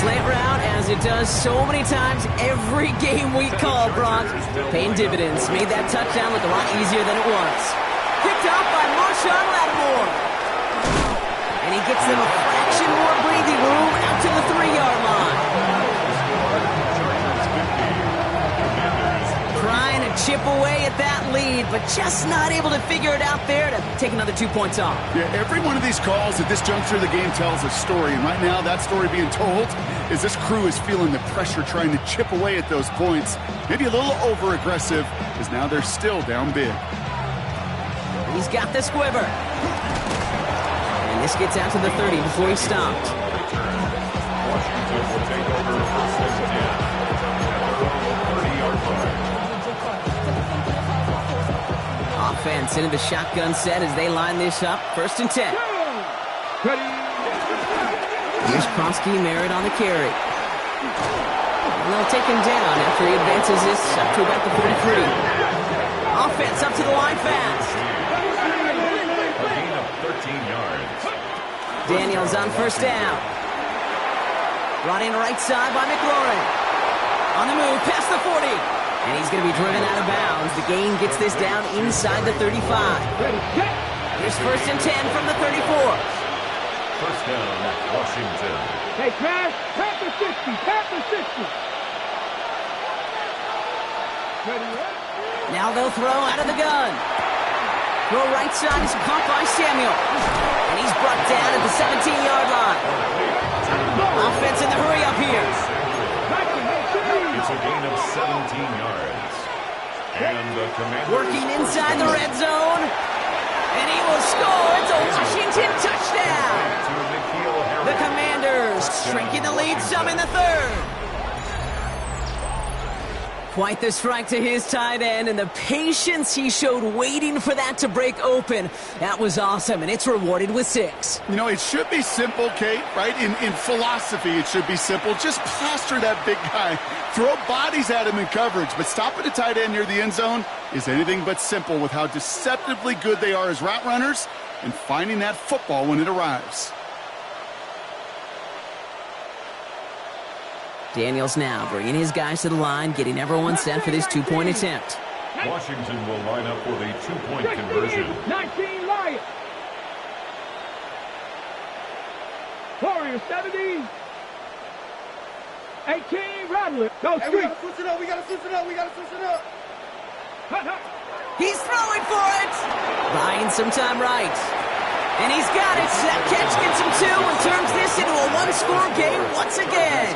Slant route, as it does so many times every game we call, Brock. Paying dividends. Made that touchdown look a lot easier than it was. Picked up by Marshawn Lattimore. And he gets them a fraction more breathing room out to the 3-yard line. Trying to chip away at that lead, but just not able to figure it out there to take another 2 points off. Yeah, every one of these calls at this juncture of the game tells a story, and right now that story being told is this crew is feeling the pressure trying to chip away at those points. Maybe a little over-aggressive, because now they're still down big. He's got the squiver. And this gets out to the 30 before he stopped. Washington will take over first and 10 at their own 30-yard line. Offense into the shotgun set as they line this up. First and 10. Here's Kronsky, Merritt on the carry. And they'll take him down after he advances this up to about the 33. Offense up to the line fast. A gain of 13 yards. Daniels on first down. Brought in right side by McLaurin. On the move, past the 40. And he's going to be driven out of bounds. The gain gets this down inside the 35. Here's first and 10 from the 34. First down, Washington. Hey, Crash, tap the 60, tap the 60. Now they'll throw out of the gun. Throw right side is caught by Samuel. And he's brought down at the 17-yard line. Offense in the hurry up here. It's a gain of 17 yards. And the Commanders Working inside the red zone. And he will score. It's a Washington touchdown. The Commanders shrinking the lead some in the third. Quite the strike to his tight end, and the patience he showed waiting for that to break open. That was awesome, and it's rewarded with 6. You know, it should be simple, Kate, right? In philosophy, it should be simple. Just plaster that big guy. Throw bodies at him in coverage, but stopping a tight end near the end zone is anything but simple with how deceptively good they are as route runners and finding that football when it arrives. Daniels now bringing his guys to the line, getting everyone set for this 2-point attempt. Washington will line up with a 2-point conversion. 19 Lions. Warriors 70. 18 Rattler. Go Hey, street. we gotta switch it up. Hut, hut. He's throwing for it! Buying some time right. And he's got it. That catch gets him 2 and turns this into a 1-score game once again.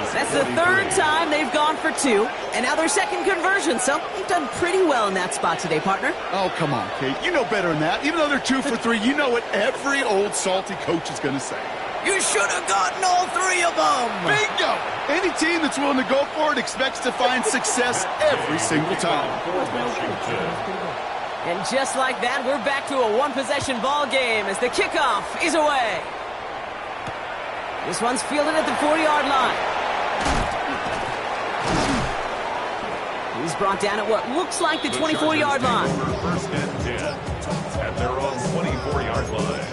That's the third time they've gone for 2, and now their second conversion, so they've done pretty well in that spot today, partner. Oh, come on, Kate. You know better than that. Even though they're 2 for 3, you know what every old salty coach is going to say. You should have gotten all 3 of them. Bingo! Any team that's willing to go for it expects to find success every single time. And just like that, we're back to a 1-possession ball game as the kickoff is away. This one's fielded at the 40-yard line. He's brought down at what looks like the 24-yard line. First and 10 at their own 24-yard line.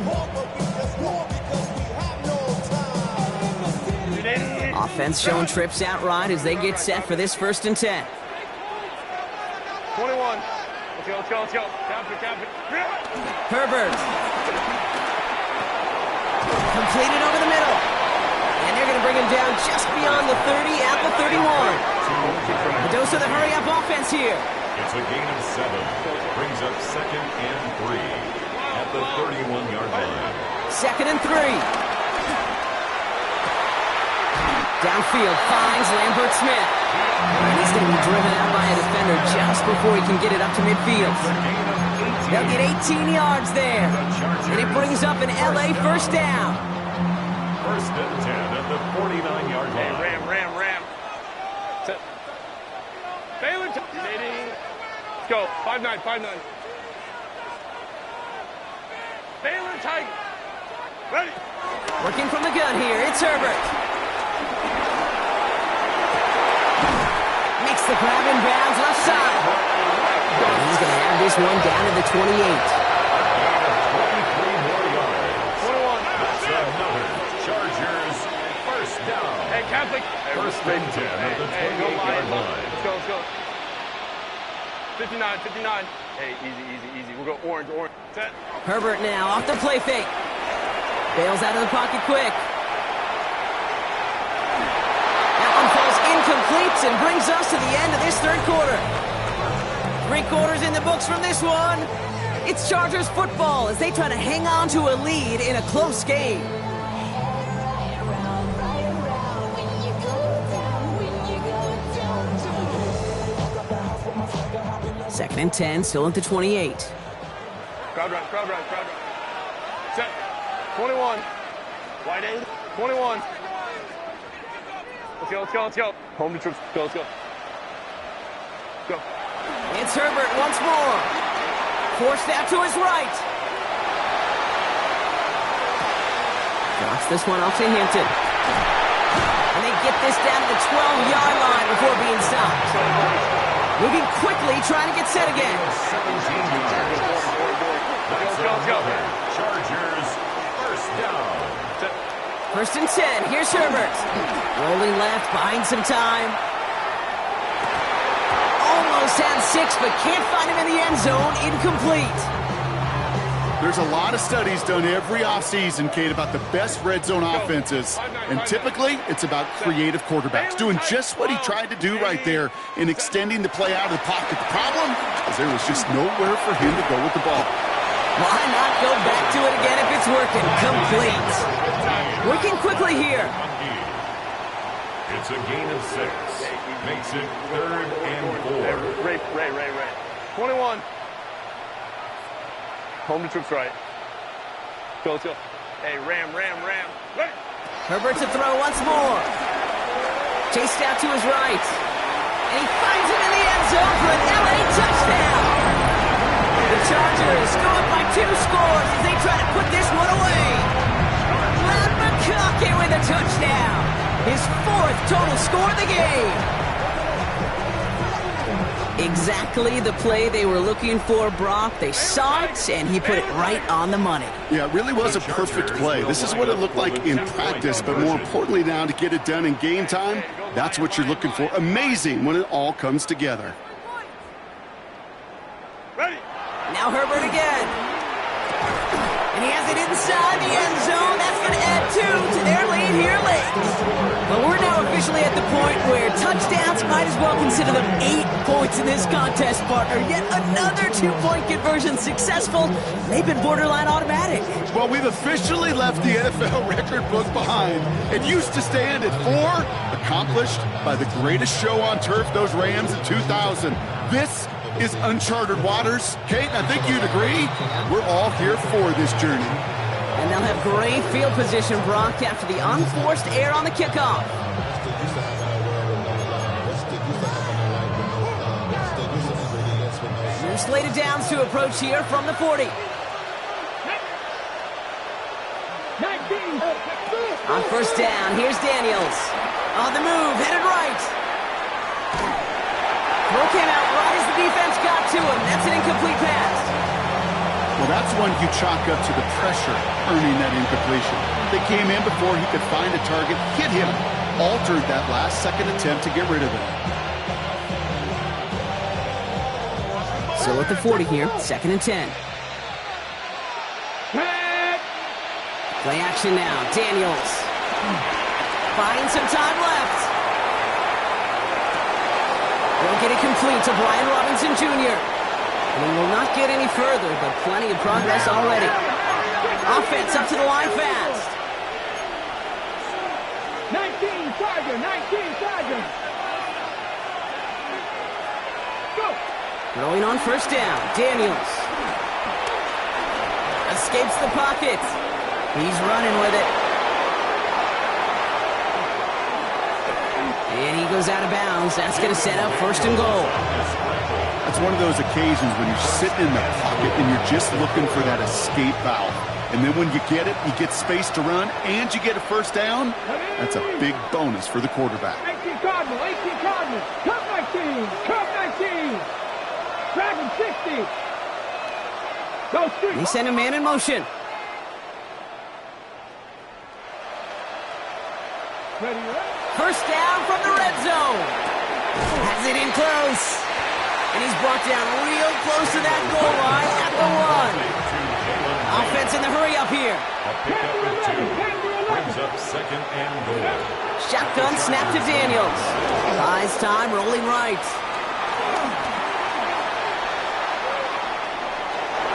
Offense showing trips out right as they get set for this 1st and 10. 21. Let's go. Capture. Herbert. Completed over the middle. And they're going to bring him down just beyond the 30 at the 31. A dose of the hurry-up offense here. It's a gain of 7. Brings up 2nd and 3 at the 31-yard line. 2nd and 3. Downfield finds Lambert Smith. And he's going to be driven out by a defender just before he can get it up to midfield. They'll get 18 yards there. And it brings up an LA first down. 1st and 10 at the 49-yard line. Ram. Set. Baylor. Let's go. 5-9. Baylor Tiger. Ready. Working from the gun here, it's Herbert. Makes the grab in bounds left side. And he's going to have this one down to the 28. 23 more yards. 21. That's another Chargers first down. Hey, Catholic. 1st and 10 at the 28-yard line. Let's go. 59. Hey, easy. We'll go orange. Set. Herbert now off the play fake. Bails out of the pocket quick. That one falls incomplete and brings us to the end of this 3rd quarter. 3 quarters in the books from this one. It's Chargers football as they try to hang on to a lead in a close game. Second and 10, still at the 28. Crowd run. Set. 21. Wide 8. 21. Let's go. Home to troops. Let's go. Go. It's Herbert once more. Forced out to his right. Drops this one off to Hampton. And they get this down to the 12-yard line before being stopped. Moving quickly, trying to get set again. 17 yards. Let's go. Chargers first down. 1st and 10. Here's Herbert. Rolling left, buying some time. Almost had 6, but can't find him in the end zone. Incomplete. There's a lot of studies done every offseason, Kate, about the best red zone offenses. And typically, it's about creative quarterbacks, doing just what he tried to do right there in extending the play out of the pocket. The problem is there was just nowhere for him to go with the ball. Why not go back to it again if it's working? Complete. Working quickly here. It's a gain of 6. Makes it 3rd and 4. Ray. 21. Home to troops right. Go. Hey, Ram. Ready. Herbert to throw once more. Chased out to his right. And he finds him in the end zone for an LA touchdown. The Chargers go up by 2 scores as they try to put this one away. Ron McConkey with a touchdown. His 4th total score of the game. Exactly the play they were looking for, Brock. They saw it, and he put it right on the money. Yeah, it really was a perfect play. This is what it looked like in practice, but more importantly now to get it done in game time, that's what you're looking for. Amazing when it all comes together. Ready. Now Herbert again. And he has it inside the end zone. That's going to add 2 to their lead here late. But we're now officially at the point where touchdowns might as well consider them 8 points in this contest, partner. Yet another 2-point conversion successful. They've been borderline automatic. Well, we've officially left the NFL record book behind. It used to stand at 4, accomplished by the greatest show on turf, those Rams in 2000. This is uncharted waters. Kate, I think you'd agree. We're all here for this journey. And they'll have great field position, Brock, after the unforced error on the kickoff. New slated downs to approach here from the 40. 19. On first down, here's Daniels. On the move, headed right. Throw came out right as the defense got to him. That's an incomplete pass. Well, that's one you chalk up to the pressure earning that incompletion. They came in before he could find a target, hit him, altered that last second attempt to get rid of it. Still at the 40 here, 2nd and 10. Play action now, Daniels. Buying some time left. They'll get it complete to Brian Robinson Jr. And he will not get any further, but plenty of progress already. Offense up to the line fast. 19 Tiger, 19 Tiger. Go. Throwing on 1st down, Daniels. Escapes the pocket. He's running with it. And he goes out of bounds. That's going to set up 1st and goal. It's one of those occasions when you're sitting in the pocket and you're just looking for that escape valve. And then when you get it, you get space to run, and you get a 1st down. That's a big bonus for the quarterback. 18 Cardinal, 18 Cardinal. Cut 19, cut 19. Dragon 60. Go street. They send a man in motion. Ready, ready. 1st down from the red zone. Has it in close. And he's brought down real close to that goal line at the 1. Offense in the hurry up here. A pickup of 2 brings up 2nd and goal. Shotgun snap to Daniels. Buys time, rolling right.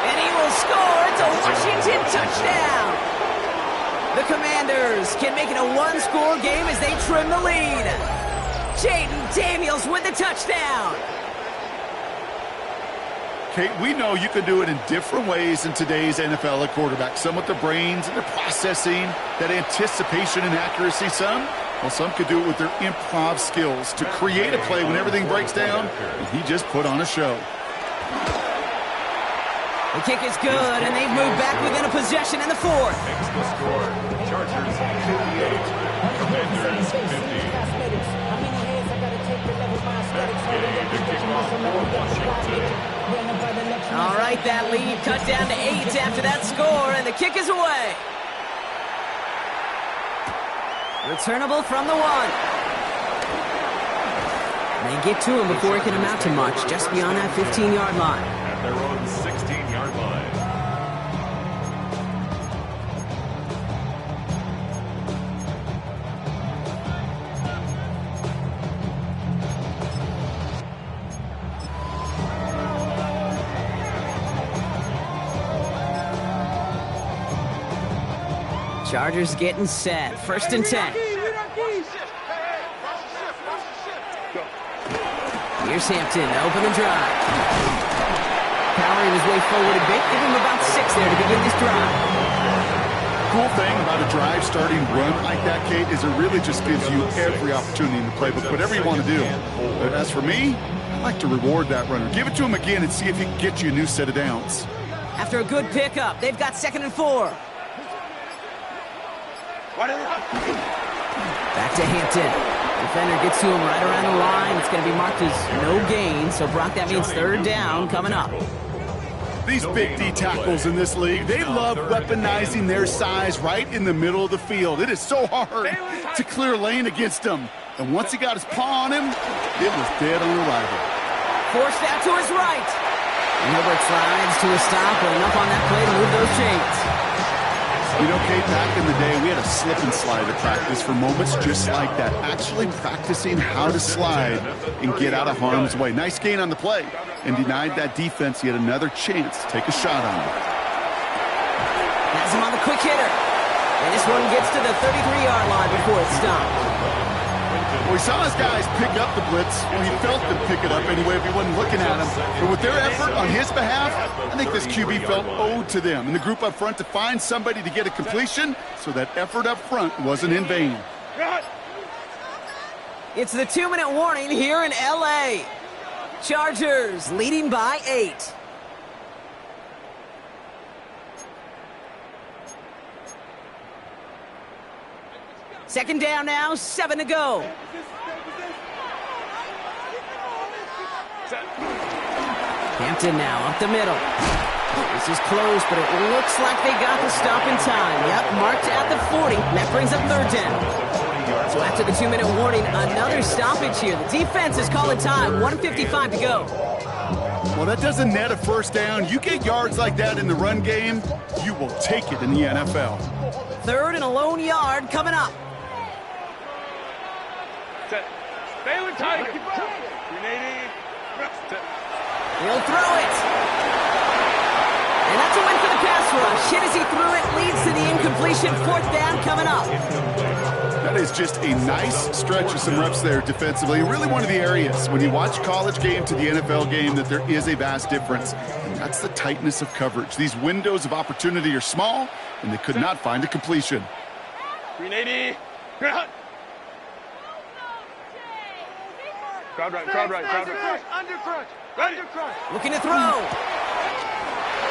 And he will score. It's a Washington touchdown. The Commanders can make it a 1-score game as they trim the lead. Jaden Daniels with the touchdown. Kate, we know you can do it in different ways in today's NFL at quarterback. Some with the brains and the processing, that anticipation and accuracy. Some could do it with their improv skills to create a play when everything breaks down. And he just put on a show. The kick is good, and they've moved back within a possession in the 4th. Makes the score. Chargers 58, Commanders 50. The kickoff for Washington. All right, that lead cut down to 8 after that score, and the kick is away. Returnable from the 1. They get to him before it can amount to much, just beyond that 15-yard line. At their own 16-yard line. Chargers getting set. 1st and 10. Here's Hampton to open the drive. Powering his way forward a bit. Give him about 6 there to begin this drive. Cool thing about a drive starting run like that, Kate, is it really just gives you every opportunity in the playbook, whatever you want to do. But as for me, I like to reward that runner. Give it to him again and see if he can get you a new set of downs. After a good pickup, they've got 2nd and 4. Back to Hampton. Defender gets to him right around the line. It's going to be marked as no gain. So, Brock, that means 3rd down coming up. These big D tackles in this league, they love weaponizing their size right in the middle of the field. It is so hard to clear lane against them. And once he got his paw on him, it was dead on arrival. Forced out to his right. And Herbert slides to a stop, but enough on that play to move those chains. You know, Kate, back in the day, we had a slip and slide at practice for moments just like that. Actually practicing how to slide and get out of harm's way. Nice gain on the play, and denied that defense yet another chance to take a shot on him. Has him on the quick hitter. And this one gets to the 33-yard line before it's stopped. Well, he saw his guys pick up the blitz. Well, he felt them pick it up anyway if he wasn't looking at him. But with their effort on his behalf, I think this QB felt owed to them and the group up front to find somebody to get a completion, so that effort up front wasn't in vain. It's the 2-minute warning here in L.A. Chargers leading by 8. Second down now, 7 to go. Hampton now up the middle. This is close, but it looks like they got the stop in time. Yep, marked at the 40. That brings up third down. So after the 2-minute warning, another stoppage here. The defense is calling time. 1:55 to go. Well, that doesn't net a first down. You get yards like that in the run game, you will take it in the NFL. Third and a lone yard coming up. Baylor Tiger. He'll throw it. And that's a win for the pass rush. Hit as he threw it, leads to the incompletion. Fourth down coming up. That is just a nice stretch of some reps there defensively. Really one of the areas when you watch college game to the NFL game that there is a vast difference. And that's the tightness of coverage. These windows of opportunity are small, and they could not find a completion. 380. Crowd right. Under crunch. Looking to throw.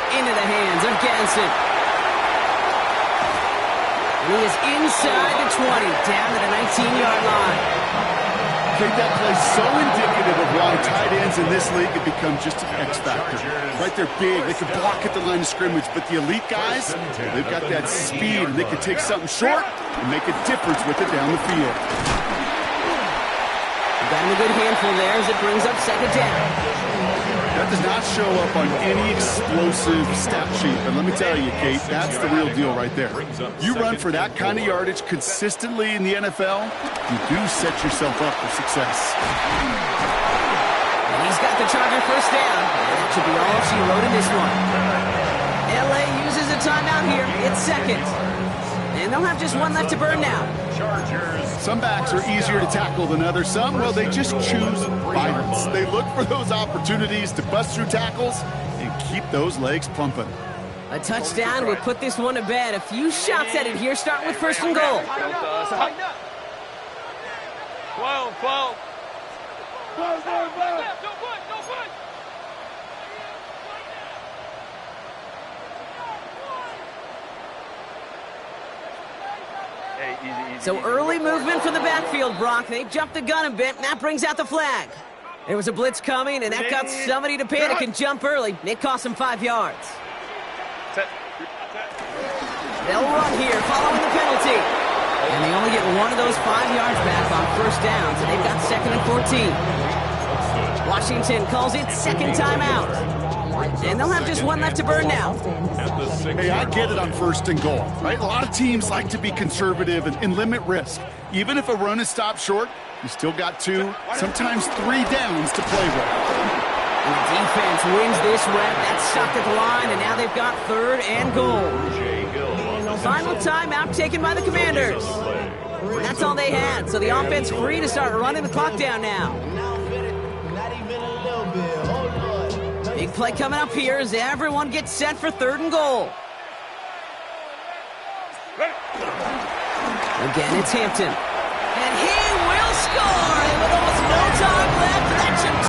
Into the hands of Ganson. And he is inside the 20, down to the 19-yard line. I think that play is so indicative of why tight ends in this league have become just an X factor. Right, they're big, they can block at the line of scrimmage, but the elite guys, they've got that speed, and they can take something short and make a difference with it down the field. Got him a good handful there as it brings up second down. That does not show up on any explosive stat sheet, but let me tell you, Kate, that's the real deal right there. You run for that kind of yardage consistently in the NFL, you do set yourself up for success. And he's got the Charger first down. That should be all she wrote in this one. LA uses a timeout here. It's second. And they'll have just one left to burn now. Some backs are easier to tackle than others. Some, well, they just choose violence. They look for those opportunities to bust through tackles and keep those legs pumping. A touchdown would put this one to bed. A few shots at it here, starting with first and goal. 12. Easy. So early movement from the backfield, Brock. They jumped the gun a bit, and that brings out the flag. There was a blitz coming, and that got somebody to panic and jump early. It cost them 5 yards. They'll run here following the penalty. And they only get one of those 5 yards back on first down, so they've got second and 14. Washington calls it second timeout. And they'll have just one left to burn now. Hey, I get it on first and goal, right? A lot of teams like to be conservative and limit risk. Even if a run is stopped short, you still got 2, sometimes 3 downs to play with. And the defense wins this rep. That's stopped at the line, and now they've got third and goal. Final timeout taken by the Commanders. And that's all they had, so the offense free to start running the clock down now. Big play coming up here as everyone gets set for third and goal. Again, it's Hampton. And he will score with almost no time